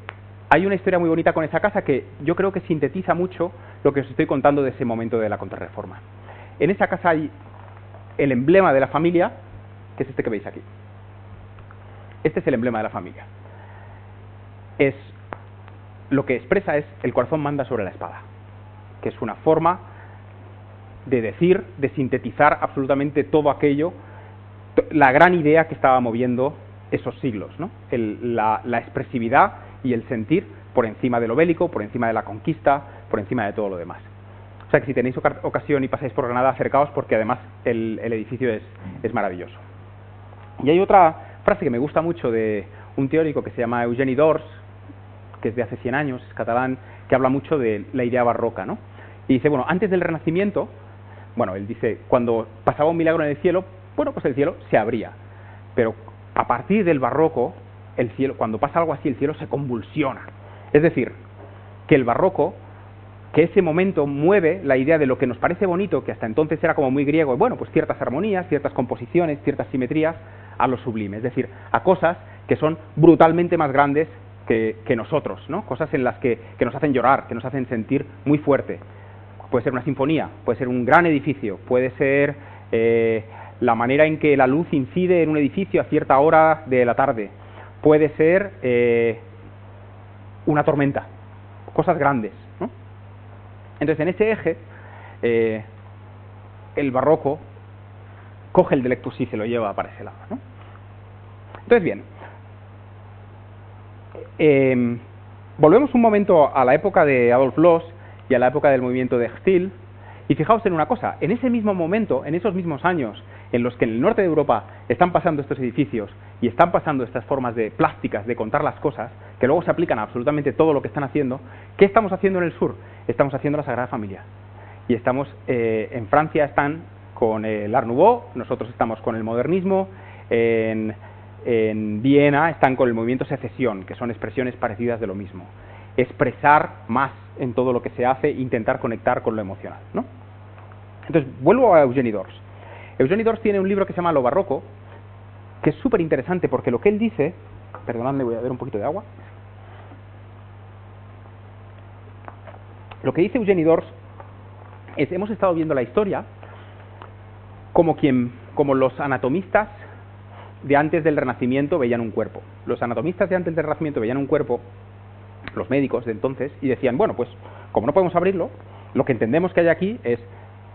Speaker 1: hay una historia muy bonita con esa casa que yo creo que sintetiza mucho lo que os estoy contando de ese momento de la Contrarreforma. En esa casa hay el emblema de la familia, que es este que veis aquí. Este es el emblema de la familia. Lo que expresa es el corazón manda sobre la espada, que es una forma de decir, de sintetizar absolutamente todo aquello, la gran idea que estaba moviendo esos siglos, ¿no? La expresividad y el sentir por encima de lo bélico, por encima de la conquista, por encima de todo lo demás. O sea que si tenéis ocasión y pasáis por Granada, acercaos, porque además el edificio es maravilloso. Y hay otra frase que me gusta mucho de un teórico que se llama Eugeni d'Ors, que es de hace 100 años, es catalán, que habla mucho de la idea barroca, ¿no? Y dice, bueno, antes del Renacimiento, bueno, él dice, cuando pasaba un milagro en el cielo, bueno, pues el cielo se abría, pero a partir del barroco, el cielo, cuando pasa algo así, el cielo se convulsiona. Es decir, que el barroco, que ese momento mueve la idea de lo que nos parece bonito, que hasta entonces era como muy griego, bueno, pues ciertas armonías, ciertas composiciones, ciertas simetrías, a lo sublime, es decir, a cosas que son brutalmente más grandes que nosotros, ¿no? Cosas en las que nos hacen llorar, que nos hacen sentir muy fuerte. Puede ser una sinfonía, puede ser un gran edificio, puede ser la manera en que la luz incide en un edificio a cierta hora de la tarde, puede ser una tormenta, cosas grandes, ¿no? Entonces, en ese eje, el barroco coge el Delectus y se lo lleva para ese lado, ¿no? Entonces, bien, volvemos un momento a la época de Adolf Loos y a la época del movimiento de Stil, y fijaos en una cosa, en ese mismo momento, en esos mismos años en los que en el norte de Europa están pasando estos edificios y están pasando estas formas de plásticas de contar las cosas, que luego se aplican a absolutamente todo lo que están haciendo, ¿qué estamos haciendo en el sur? Estamos haciendo la Sagrada Familia. Y estamos, en Francia están con el Art Nouveau, nosotros estamos con el modernismo, en Viena están con el movimiento secesión, que son expresiones parecidas de lo mismo. Expresar más en todo lo que se hace, intentar conectar con lo emocional, ¿no? Entonces, vuelvo a Eugeni d'Ors. Eugeni d'Ors tiene un libro que se llama Lo Barroco, que es súper interesante porque lo que él dice, perdonadme, voy a ver un poquito de agua. Lo que dice Eugeni d'Ors es, hemos estado viendo la historia como los anatomistas de antes del Renacimiento veían un cuerpo. Los anatomistas de antes del Renacimiento veían un cuerpo, los médicos de entonces, y decían, bueno, pues como no podemos abrirlo, lo que entendemos que hay aquí es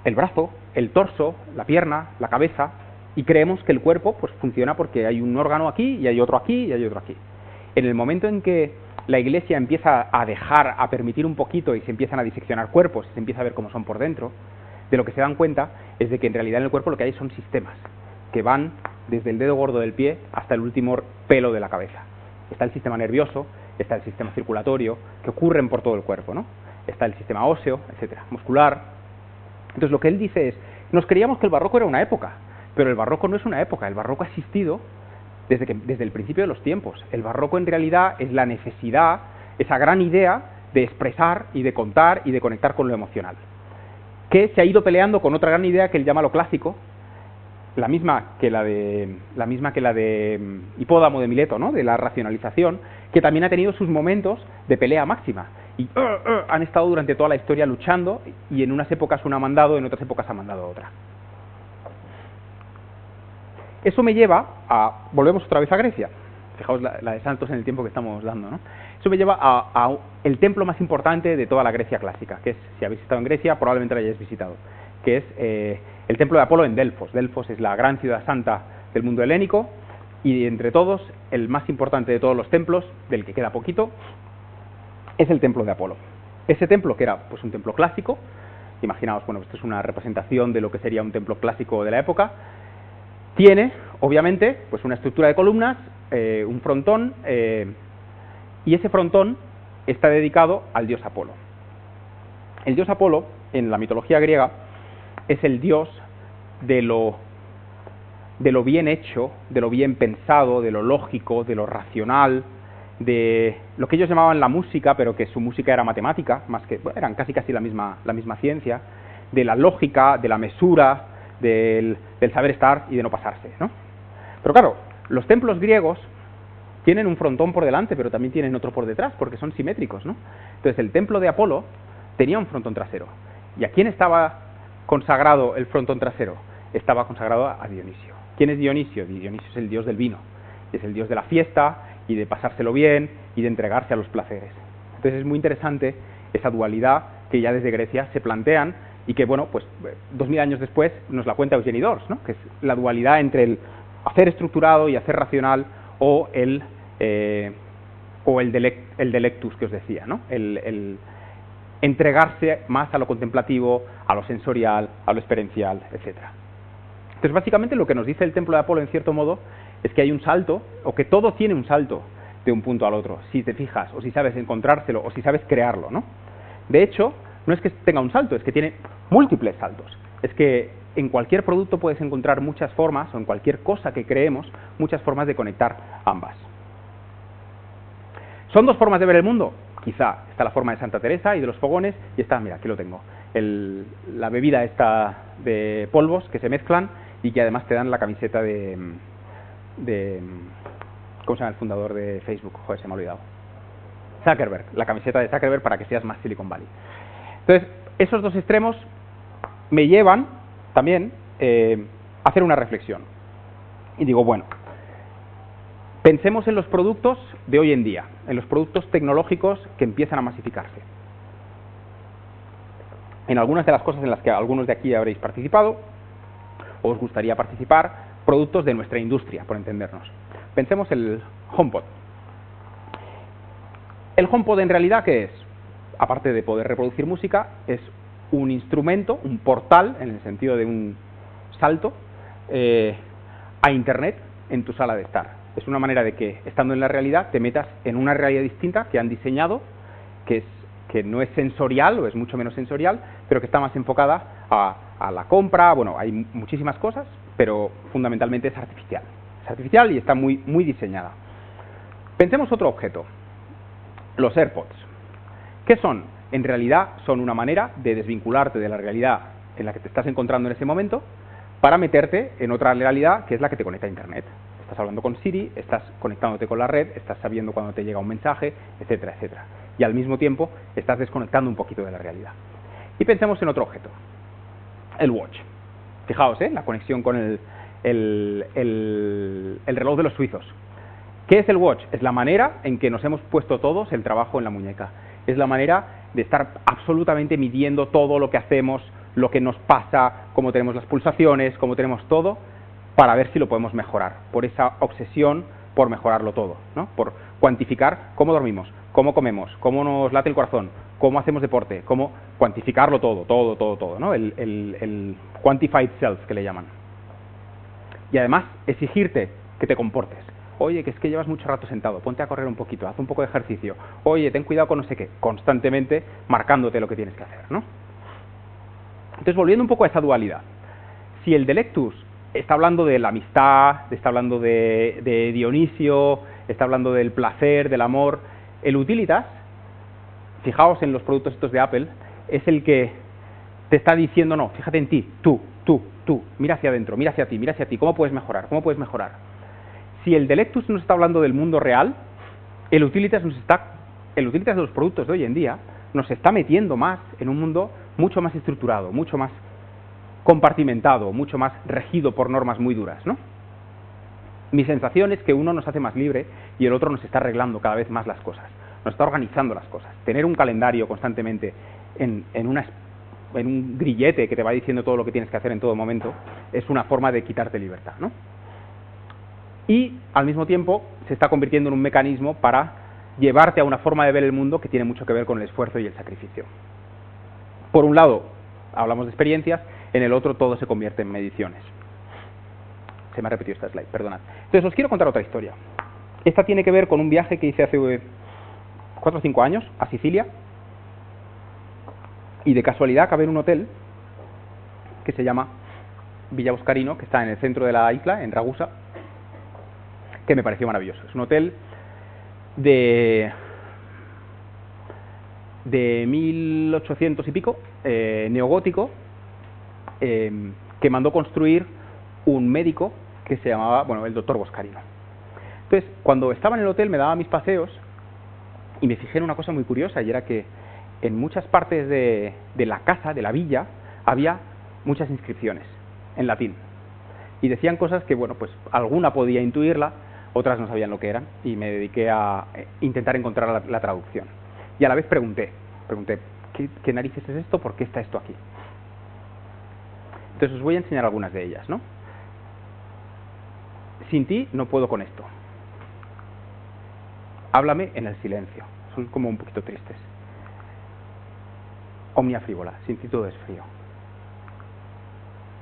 Speaker 1: el brazo, el torso, la pierna, la cabeza, y creemos que el cuerpo pues funciona porque hay un órgano aquí, y hay otro aquí, y hay otro aquí. En el momento en que la Iglesia empieza a permitir un poquito y se empiezan a diseccionar cuerpos, y se empieza a ver cómo son por dentro, de lo que se dan cuenta es de que en realidad en el cuerpo lo que hay son sistemas, que van desde el dedo gordo del pie hasta el último pelo de la cabeza. Está el sistema nervioso, está el sistema circulatorio, que ocurren por todo el cuerpo, ¿no? Está el sistema óseo, etcétera, muscular. Entonces lo que él dice es, nos creíamos que el barroco era una época, pero el barroco no es una época, el barroco ha existido desde el principio de los tiempos. El barroco en realidad es la necesidad, esa gran idea de expresar y de contar y de conectar con lo emocional, que se ha ido peleando con otra gran idea que él llama lo clásico, la misma que la de Hipódamo de Mileto, ¿no? De la racionalización, que también ha tenido sus momentos de pelea máxima y han estado durante toda la historia luchando, y en unas épocas una ha mandado, en otras épocas ha mandado otra. Eso me lleva a, volvemos otra vez a Grecia, fijaos la de saltos en el tiempo que estamos dando, ¿no? Eso me lleva a el templo más importante de toda la Grecia clásica, que es, si habéis estado en Grecia, probablemente lo hayáis visitado, que es el templo de Apolo en Delfos. Delfos es la gran ciudad santa del mundo helénico, y entre todos, el más importante de todos los templos, del que queda poquito, es el templo de Apolo. Ese templo, que era pues un templo clásico, imaginaos, bueno, esto es una representación de lo que sería un templo clásico de la época, tiene, obviamente, pues una estructura de columnas, un frontón, y ese frontón está dedicado al dios Apolo. El dios Apolo, en la mitología griega, es el dios de lo bien hecho, de lo bien pensado, de lo lógico, de lo racional, de lo que ellos llamaban la música, pero que su música era matemática, más que, bueno, eran casi la misma ciencia, de la lógica, de la mesura, del saber estar y de no pasarse, ¿no? Pero claro, los templos griegos tienen un frontón por delante, pero también tienen otro por detrás, porque son simétricos, ¿no? Entonces el templo de Apolo tenía un frontón trasero. ¿Y a quién estaba consagrado el frontón trasero? Estaba consagrado a Dionisio. ¿Quién es Dionisio? Dionisio es el dios del vino, es el dios de la fiesta y de pasárselo bien y de entregarse a los placeres. Entonces es muy interesante esa dualidad que ya desde Grecia se plantean, y que, bueno, pues 2000 años después nos la cuenta Eugeni Dors, ¿no? Que es la dualidad entre el hacer estructurado y hacer racional, o el delectus que os decía, ¿no? El entregarse más a lo contemplativo, a lo sensorial, a lo experiencial, etcétera. Entonces, básicamente lo que nos dice el templo de Apolo, en cierto modo, es que hay un salto, o que todo tiene un salto de un punto al otro, si te fijas, o si sabes encontrárselo, o si sabes crearlo, ¿no? De hecho, no es que tenga un salto, es que tiene múltiples saltos. Es que en cualquier producto puedes encontrar muchas formas, o en cualquier cosa que creemos, muchas formas de conectar ambas. ¿Son dos formas de ver el mundo? Quizá. Está la forma de Santa Teresa y de los fogones, y está, mira, aquí lo tengo, la bebida esta de polvos que se mezclan y que además te dan la camiseta de ¿cómo se llama el fundador de Facebook? Joder, se me ha olvidado. Zuckerberg, la camiseta de Zuckerberg para que seas más Silicon Valley. Entonces, esos dos extremos me llevan también a hacer una reflexión. Y digo, bueno, pensemos en los productos de hoy en día, en los productos tecnológicos que empiezan a masificarse. En algunas de las cosas en las que algunos de aquí habréis participado, o os gustaría participar, productos de nuestra industria, por entendernos. Pensemos el HomePod. El HomePod, en realidad, ¿qué es? Aparte de poder reproducir música, es un instrumento, un portal, en el sentido de un salto, a Internet en tu sala de estar. Es una manera de que, estando en la realidad, te metas en una realidad distinta que han diseñado, que no es sensorial, o es mucho menos sensorial, pero que está más enfocada a la compra. Bueno, hay muchísimas cosas, pero fundamentalmente es artificial. Es artificial y está muy, muy diseñada. Pensemos otro objeto, los AirPods. ¿Qué son? En realidad son una manera de desvincularte de la realidad en la que te estás encontrando en ese momento para meterte en otra realidad que es la que te conecta a Internet. Estás hablando con Siri, estás conectándote con la red, estás sabiendo cuando te llega un mensaje, etcétera, etcétera. Y al mismo tiempo estás desconectando un poquito de la realidad. Y pensemos en otro objeto, el watch. Fijaos, la conexión con el reloj de los suizos. ¿Qué es el watch? Es la manera en que nos hemos puesto todos el trabajo en la muñeca. Es la manera de estar absolutamente midiendo todo lo que hacemos, lo que nos pasa, cómo tenemos las pulsaciones, cómo tenemos todo, para ver si lo podemos mejorar. Por esa obsesión por mejorarlo todo, ¿no? Por cuantificar cómo dormimos, cómo comemos, cómo nos late el corazón, cómo hacemos deporte, cómo cuantificarlo todo, ¿no? El quantified self, que le llaman. Y además exigirte que te comportes. Oye, que es que llevas mucho rato sentado, ponte a correr un poquito, haz un poco de ejercicio. Oye, ten cuidado con no sé qué, constantemente marcándote lo que tienes que hacer, ¿no? Entonces, volviendo un poco a esa dualidad. Si el Delectus está hablando de la amistad, está hablando de Dionisio, está hablando del placer, del amor, el Utilitas, fijaos en los productos estos de Apple, es el que te está diciendo, no, fíjate en ti, tú, mira hacia adentro, mira hacia ti, ¿cómo puedes mejorar? ¿Cómo puedes mejorar? Si el Delectus nos está hablando del mundo real, el Utilitas de los productos de hoy en día nos está metiendo más en un mundo mucho más estructurado, mucho más compartimentado, mucho más regido por normas muy duras, ¿no? Mi sensación es que uno nos hace más libre y el otro nos está arreglando cada vez más las cosas, nos está organizando las cosas. Tener un calendario constantemente en un grillete que te va diciendo todo lo que tienes que hacer en todo momento es una forma de quitarte libertad, ¿no? Y al mismo tiempo se está convirtiendo en un mecanismo para llevarte a una forma de ver el mundo que tiene mucho que ver con el esfuerzo y el sacrificio. Por un lado, hablamos de experiencias, en el otro todo se convierte en mediciones. Se me ha repetido esta slide, perdonad. Entonces os quiero contar otra historia. Esta tiene que ver con un viaje que hice hace 4 o 5 años a Sicilia, y de casualidad acabé en un hotel que se llama Villa Boscarino, que está en el centro de la isla, en Ragusa, que me pareció maravilloso. Es un hotel de 1800 y pico, neogótico, que mandó construir un médico que se llamaba, el doctor Boscarino. Entonces, cuando estaba en el hotel me daba mis paseos y me fijé en una cosa muy curiosa, y era que en muchas partes de la casa, de la villa, había muchas inscripciones en latín. Y decían cosas que, pues alguna podía intuirla, otras no sabían lo que eran, y me dediqué a intentar encontrar la traducción. Y a la vez pregunté, ¿qué narices es esto? ¿Por qué está esto aquí? Entonces os voy a enseñar algunas de ellas, ¿no? Sin ti no puedo con esto. Háblame en el silencio. Son como un poquito tristes. Omnia frívola, sin ti todo es frío.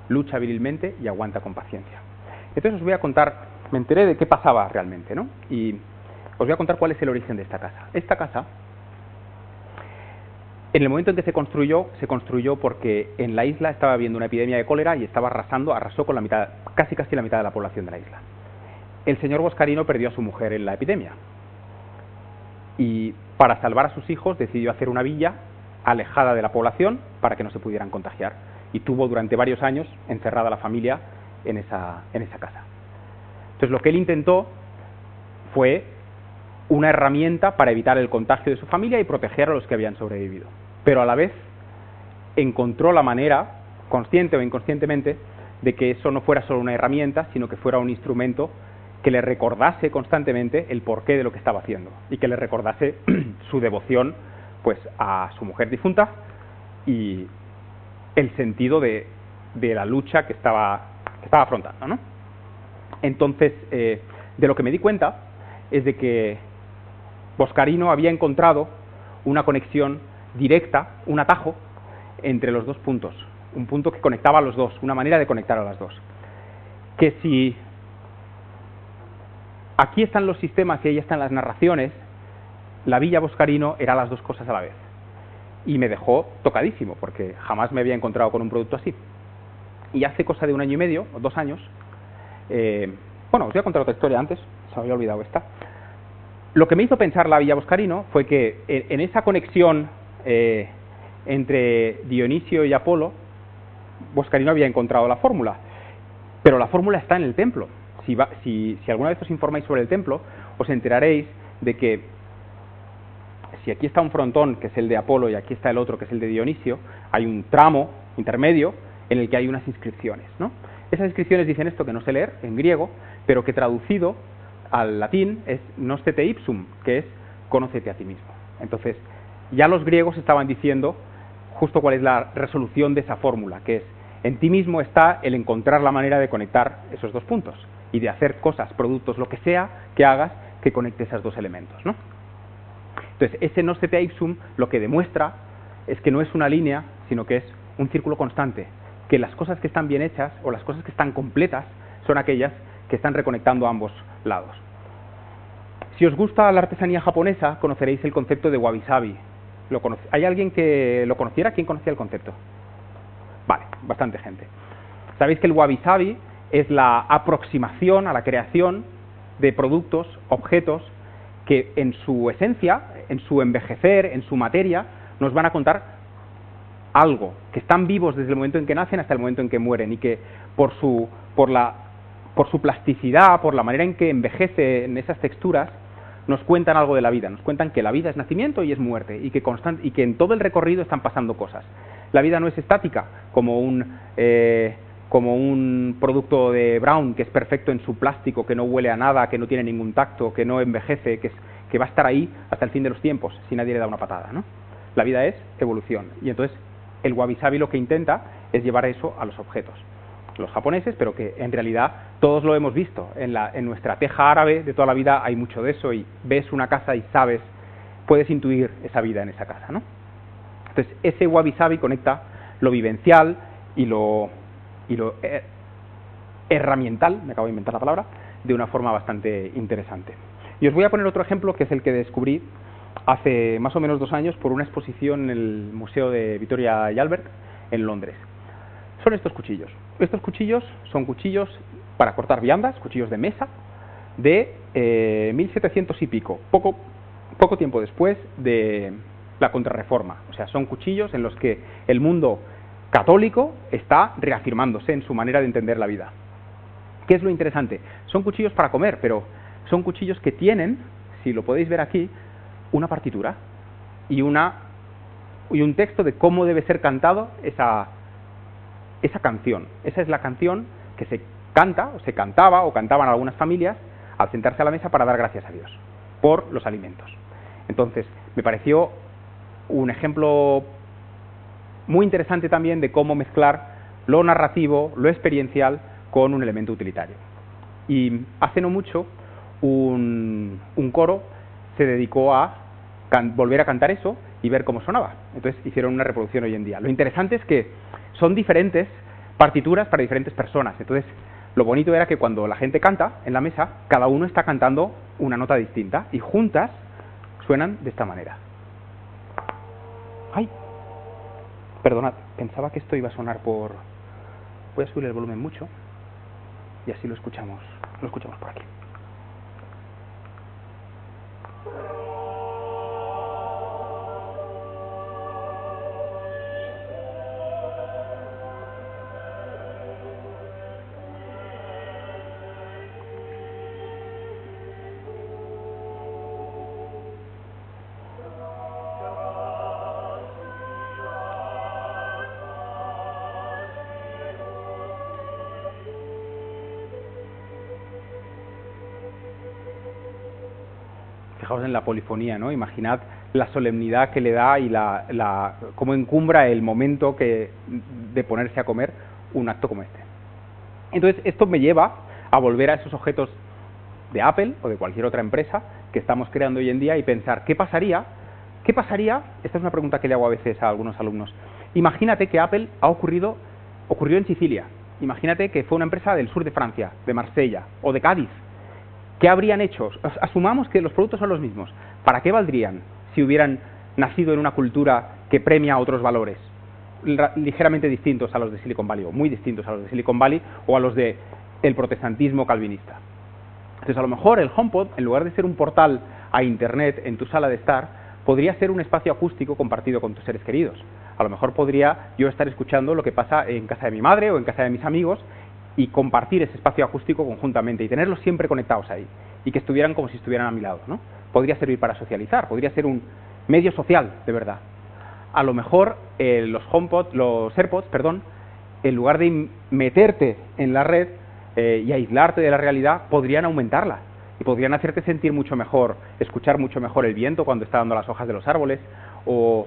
Speaker 1: Lucha virilmente y aguanta con paciencia. Entonces os voy a contar, me enteré de qué pasaba realmente, ¿no? Y os voy a contar cuál es el origen de esta casa. Esta casa, en el momento en que se construyó porque en la isla estaba habiendo una epidemia de cólera y estaba arrasó con la mitad, casi la mitad de la población de la isla. El señor Boscarino perdió a su mujer en la epidemia y para salvar a sus hijos decidió hacer una villa alejada de la población para que no se pudieran contagiar, y tuvo durante varios años encerrada la familia en esa casa. Entonces lo que él intentó fue una herramienta para evitar el contagio de su familia y proteger a los que habían sobrevivido, pero a la vez encontró la manera, consciente o inconscientemente, de que eso no fuera solo una herramienta, sino que fuera un instrumento que le recordase constantemente el porqué de lo que estaba haciendo y que le recordase su devoción pues a su mujer difunta y el sentido de la lucha que estaba afrontando, ¿no? Entonces, de lo que me di cuenta es de que Boscarino había encontrado una conexión directa, un atajo entre los dos puntos, un punto que conectaba a los dos, una manera de conectar a las dos. Que si aquí están los sistemas y ahí están las narraciones, la Villa Boscarino era las dos cosas a la vez. Y me dejó tocadísimo, porque jamás me había encontrado con un producto así. Y hace cosa de 1 año y medio, o 2 años, os voy a contar otra historia antes, se me había olvidado esta. Lo que me hizo pensar la Villa Boscarino fue que en esa conexión entre Dionisio y Apolo, Boscarino había encontrado la fórmula, pero la fórmula está en el templo. Si alguna vez os informáis sobre el templo, os enteraréis de que si aquí está un frontón, que es el de Apolo, y aquí está el otro, que es el de Dionisio, hay un tramo intermedio en el que hay unas inscripciones, ¿no? Esas inscripciones dicen esto que no sé leer, en griego, pero que traducido al latín es Gnoscete ipsum, que es conócete a ti mismo. Entonces, ya los griegos estaban diciendo justo cuál es la resolución de esa fórmula, que es en ti mismo está el encontrar la manera de conectar esos dos puntos y de hacer cosas, productos, lo que sea que hagas que conecte esos dos elementos, ¿no? Entonces, ese Gnoscete ipsum lo que demuestra es que no es una línea, sino que es un círculo constante, que las cosas que están bien hechas o las cosas que están completas son aquellas que están reconectando a ambos lados. Si os gusta la artesanía japonesa, conoceréis el concepto de wabi-sabi. ¿Hay alguien que lo conociera? ¿Quién conocía el concepto? Vale, bastante gente. Sabéis que el wabi-sabi es la aproximación a la creación de productos, objetos, que en su esencia, en su envejecer, en su materia, nos van a contar algo, que están vivos desde el momento en que nacen hasta el momento en que mueren, y que por su plasticidad, por la manera en que envejecen esas texturas, nos cuentan algo de la vida, nos cuentan que la vida es nacimiento y es muerte, y que en todo el recorrido están pasando cosas. La vida no es estática, como un producto de Brown que es perfecto en su plástico, que no huele a nada, que no tiene ningún tacto, que no envejece, que va a estar ahí hasta el fin de los tiempos, si nadie le da una patada, ¿no? La vida es evolución, y entonces el wabi-sabi lo que intenta es llevar eso a los objetos. Los japoneses, pero que en realidad todos lo hemos visto. En nuestra teja árabe de toda la vida hay mucho de eso, y ves una casa y sabes, puedes intuir esa vida en esa casa, ¿no? Entonces ese wabi-sabi conecta lo vivencial y lo herramiental, me acabo de inventar la palabra, de una forma bastante interesante. Y os voy a poner otro ejemplo, que es el que descubrí hace más o menos 2 años por una exposición en el Museo de Victoria y Albert en Londres. Son estos cuchillos. Estos cuchillos son cuchillos para cortar viandas, cuchillos de mesa, de 1700 y pico, poco tiempo después de la Contrarreforma. O sea, son cuchillos en los que el mundo católico está reafirmándose en su manera de entender la vida. ¿Qué es lo interesante? Son cuchillos para comer, pero son cuchillos que tienen, si lo podéis ver aquí, una partitura y un texto de cómo debe ser cantado esa canción. Esa es la canción que se canta, o se cantaba, o cantaban algunas familias al sentarse a la mesa para dar gracias a Dios por los alimentos. Entonces, me pareció un ejemplo muy interesante también de cómo mezclar lo narrativo, lo experiencial, con un elemento utilitario. Y hace no mucho, un coro se dedicó a volver a cantar eso y ver cómo sonaba. Entonces hicieron una reproducción hoy en día. Lo interesante es que son diferentes partituras para diferentes personas. Entonces, lo bonito era que cuando la gente canta en la mesa, cada uno está cantando una nota distinta y juntas suenan de esta manera. ¡Ay! Perdonad, pensaba que esto iba a sonar por... Voy a subir el volumen mucho y así lo escuchamos por aquí. Fijaos en la polifonía, ¿no? Imaginad la solemnidad que le da y cómo encumbra el momento de ponerse a comer un acto como este. Entonces, esto me lleva a volver a esos objetos de Apple o de cualquier otra empresa que estamos creando hoy en día y pensar, ¿qué pasaría? Esta es una pregunta que le hago a veces a algunos alumnos. Imagínate que Apple ocurrió en Sicilia. Imagínate que fue una empresa del sur de Francia, de Marsella o de Cádiz. ¿Qué habrían hecho? Asumamos que los productos son los mismos. ¿Para qué valdrían si hubieran nacido en una cultura que premia otros valores ligeramente distintos a los de Silicon Valley, o muy distintos a los de Silicon Valley, o a los del protestantismo calvinista? Entonces, a lo mejor el HomePod, en lugar de ser un portal a Internet en tu sala de estar, podría ser un espacio acústico compartido con tus seres queridos. A lo mejor podría yo estar escuchando lo que pasa en casa de mi madre o en casa de mis amigos y compartir ese espacio acústico conjuntamente y tenerlos siempre conectados ahí y que estuvieran como si estuvieran a mi lado, ¿no? Podría servir para socializar, podría ser un medio social de verdad. A lo mejor los AirPods, en lugar de meterte en la red y aislarte de la realidad, podrían aumentarla y podrían hacerte sentir mucho mejor, escuchar mucho mejor el viento cuando está dando las hojas de los árboles, o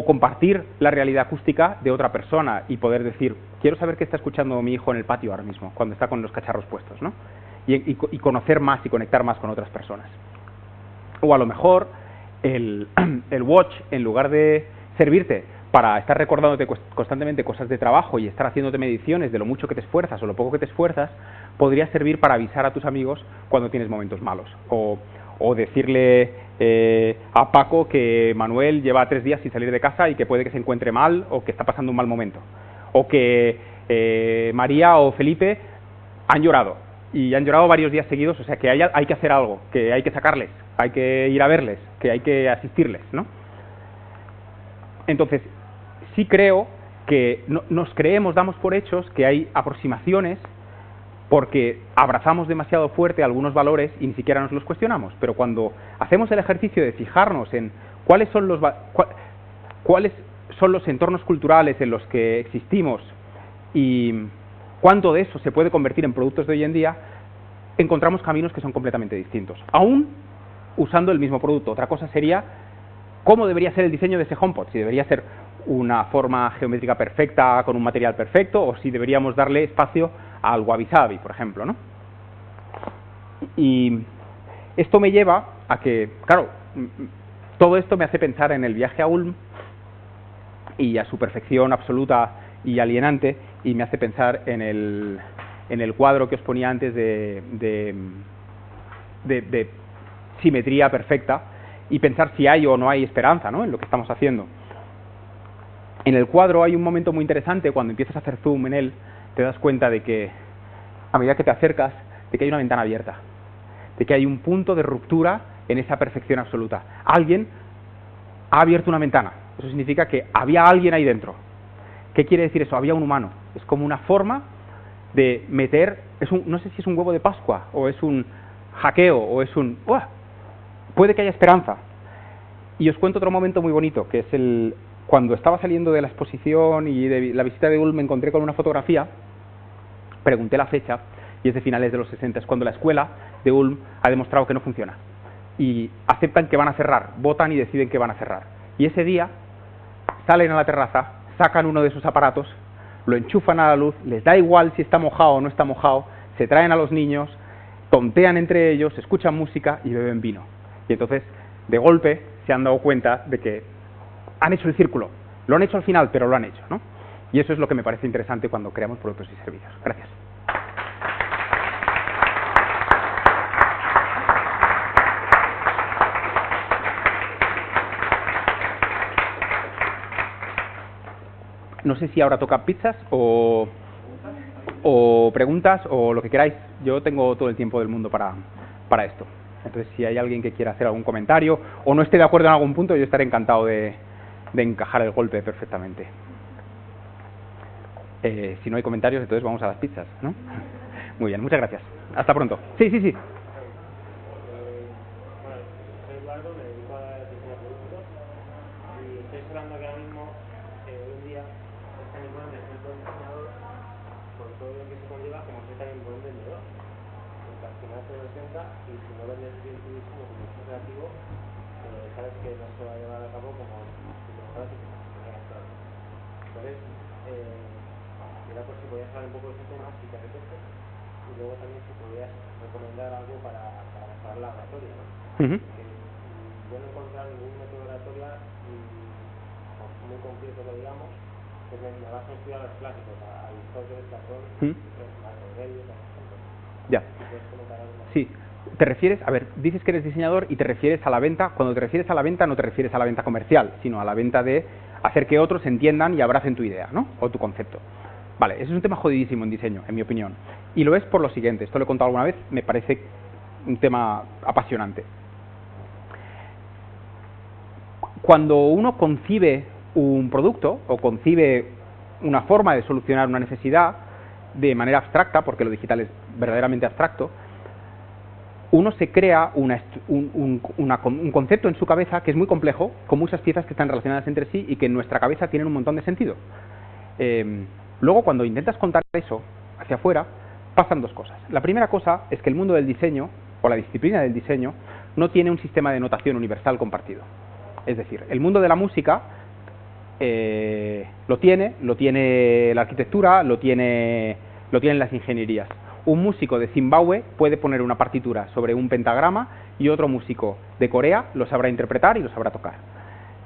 Speaker 1: compartir la realidad acústica de otra persona y poder decir, quiero saber qué está escuchando mi hijo en el patio ahora mismo, cuando está con los cacharros puestos, ¿no? Y conocer más y conectar más con otras personas. O a lo mejor el watch, en lugar de servirte para estar recordándote constantemente cosas de trabajo y estar haciéndote mediciones de lo mucho que te esfuerzas o lo poco que te esfuerzas, podría servir para avisar a tus amigos cuando tienes momentos malos, o o decirle a Paco que Manuel lleva 3 días sin salir de casa y que puede que se encuentre mal o que está pasando un mal momento, o que María o Felipe han llorado y han llorado varios días seguidos, o sea que hay que hacer algo, que hay que sacarles, hay que ir a verles, que hay que asistirles, ¿no? Entonces, sí creo que nos creemos, damos por hechos que hay aproximaciones porque abrazamos demasiado fuerte algunos valores y ni siquiera nos los cuestionamos, pero cuando hacemos el ejercicio de fijarnos en cuáles son los entornos culturales en los que existimos y cuánto de eso se puede convertir en productos de hoy en día, encontramos caminos que son completamente distintos, aún usando el mismo producto. Otra cosa sería cómo debería ser el diseño de ese HomePod, si debería ser una forma geométrica perfecta con un material perfecto o si deberíamos darle espacio al wabi sabi, por ejemplo, ¿no? Y esto me lleva a que, claro, todo esto me hace pensar en el viaje a Ulm y a su perfección absoluta y alienante, y me hace pensar en el cuadro que os ponía antes de simetría perfecta, y pensar si hay o no hay esperanza, ¿no?, en lo que estamos haciendo. En el cuadro hay un momento muy interesante, cuando empiezas a hacer zoom en él, te das cuenta de que, a medida que te acercas, de que hay una ventana abierta, de que hay un punto de ruptura en esa perfección absoluta. Alguien ha abierto una ventana, eso significa que había alguien ahí dentro. ¿Qué quiere decir eso? Había un humano. Es como una forma de meter, no sé si es un huevo de Pascua, o es un hackeo, o es un... ¡Uah! Puede que haya esperanza. Y os cuento otro momento muy bonito, que es cuando estaba saliendo de la exposición y de la visita de Ulm, me encontré con una fotografía, pregunté la fecha, y es de finales de los 60, es cuando la escuela de Ulm ha demostrado que no funciona. Y aceptan que van a cerrar, votan y deciden que van a cerrar. Y ese día salen a la terraza, sacan uno de sus aparatos, lo enchufan a la luz, les da igual si está mojado o no está mojado, se traen a los niños, tontean entre ellos, escuchan música y beben vino. Y entonces, de golpe, se han dado cuenta de que han hecho el círculo. Lo han hecho al final, pero lo han hecho, ¿no? Y eso es lo que me parece interesante cuando creamos productos y servicios. Gracias. No sé si ahora toca pizzas o preguntas o lo que queráis. Yo tengo todo el tiempo del mundo para esto. Entonces, si hay alguien que quiera hacer algún comentario o no esté de acuerdo en algún punto, yo estaré encantado de encajar el golpe perfectamente. Si no hay comentarios, entonces vamos a las pizzas, ¿no? Muy bien, muchas gracias. Hasta pronto. Sí.
Speaker 2: Y si no vendes bien tu diseño como diseño creativo, sabes que no se va a llevar a cabo como si te mejoras y te mejoras. Entonces, era por si podías hablar un poco de ese tema, si te apetece, y luego también si podías recomendar algo para mejorar la oratoria, ¿no? Porque yo no he encontrado ningún método de oratoria muy concreto que digamos, que me vas a estudiar los clásicos, a Aristóteles, Platón, Marco Aurelio,
Speaker 1: Ya. Sí. Te refieres, a ver, dices que eres diseñador y te refieres a la venta. Cuando te refieres a la venta, no te refieres a la venta comercial, sino a la venta de hacer que otros entiendan y abracen tu idea, ¿no? O tu concepto. Vale, ese es un tema jodidísimo en diseño, en mi opinión. Y lo es por lo siguiente, esto lo he contado alguna vez, me parece un tema apasionante. Cuando uno concibe un producto o concibe una forma de solucionar una necesidad de manera abstracta, porque lo digital es verdaderamente abstracto, uno se crea un concepto en su cabeza que es muy complejo, con muchas piezas que están relacionadas entre sí y que en nuestra cabeza tienen un montón de sentido. Luego, cuando intentas contar eso hacia afuera, pasan dos cosas. La primera cosa es que el mundo del diseño, o la disciplina del diseño, no tiene un sistema de notación universal compartido. Es decir, el mundo de la música lo tiene la arquitectura, lo tienen las ingenierías. Un músico de Zimbabue puede poner una partitura sobre un pentagrama y otro músico de Corea lo sabrá interpretar y lo sabrá tocar.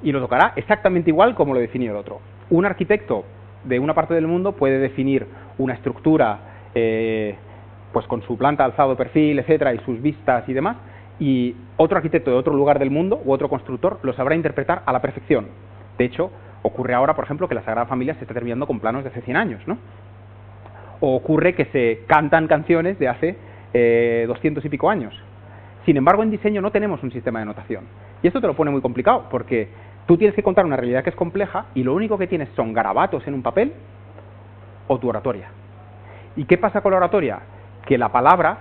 Speaker 1: Y lo tocará exactamente igual como lo definió el otro. Un arquitecto de una parte del mundo puede definir una estructura pues con su planta, alzado, perfil, etcétera, y sus vistas y demás, y otro arquitecto de otro lugar del mundo u otro constructor lo sabrá interpretar a la perfección. De hecho, ocurre ahora, por ejemplo, que la Sagrada Familia se está terminando con planos de hace 100 años, ¿no? O ocurre que se cantan canciones de hace 200 y pico años. Sin embargo, en diseño no tenemos un sistema de notación. Y esto te lo pone muy complicado, porque tú tienes que contar una realidad que es compleja y lo único que tienes son garabatos en un papel o tu oratoria. ¿Y qué pasa con la oratoria? Que la palabra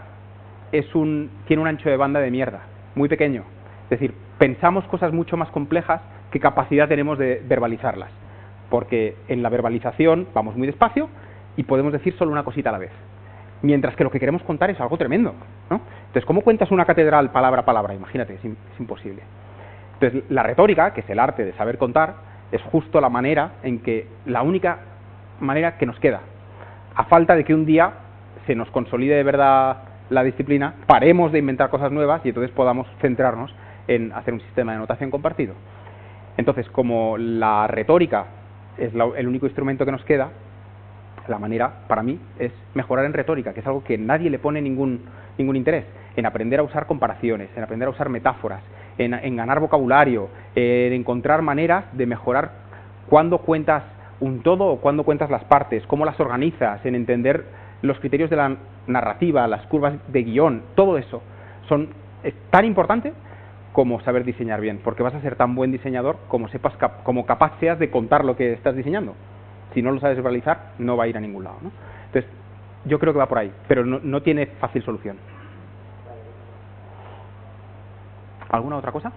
Speaker 1: tiene un ancho de banda de mierda, muy pequeño. Es decir, pensamos cosas mucho más complejas que capacidad tenemos de verbalizarlas. Porque en la verbalización vamos muy despacio y podemos decir solo una cosita a la vez. Mientras que lo que queremos contar es algo tremendo, ¿no? Entonces, ¿cómo cuentas una catedral palabra a palabra? Imagínate, es imposible. Entonces, la retórica, que es el arte de saber contar, es justo la única manera que nos queda. A falta de que un día se nos consolide de verdad la disciplina, paremos de inventar cosas nuevas y entonces podamos centrarnos en hacer un sistema de notación compartido. Entonces, como la retórica es el único instrumento que nos queda, la manera, para mí, es mejorar en retórica, que es algo que nadie le pone ningún interés, en aprender a usar comparaciones, en aprender a usar metáforas, en ganar vocabulario, en encontrar maneras de mejorar cuándo cuentas un todo o cuándo cuentas las partes, cómo las organizas, en entender los criterios de la narrativa, las curvas de guión, todo eso es tan importante como saber diseñar bien, porque vas a ser tan buen diseñador como capaz seas de contar lo que estás diseñando. Si no lo sabes verbalizar, no va a ir a ningún lado, ¿no? Entonces, yo creo que va por ahí, pero no tiene fácil solución. ¿Alguna otra cosa?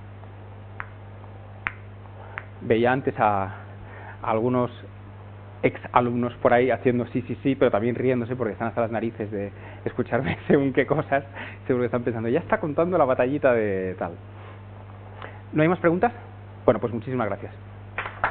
Speaker 1: Veía antes a algunos ex-alumnos por ahí haciendo sí, pero también riéndose porque están hasta las narices de escucharme según qué cosas. Seguro que están pensando, ya está contando la batallita de tal. ¿No hay más preguntas? Bueno, pues muchísimas gracias.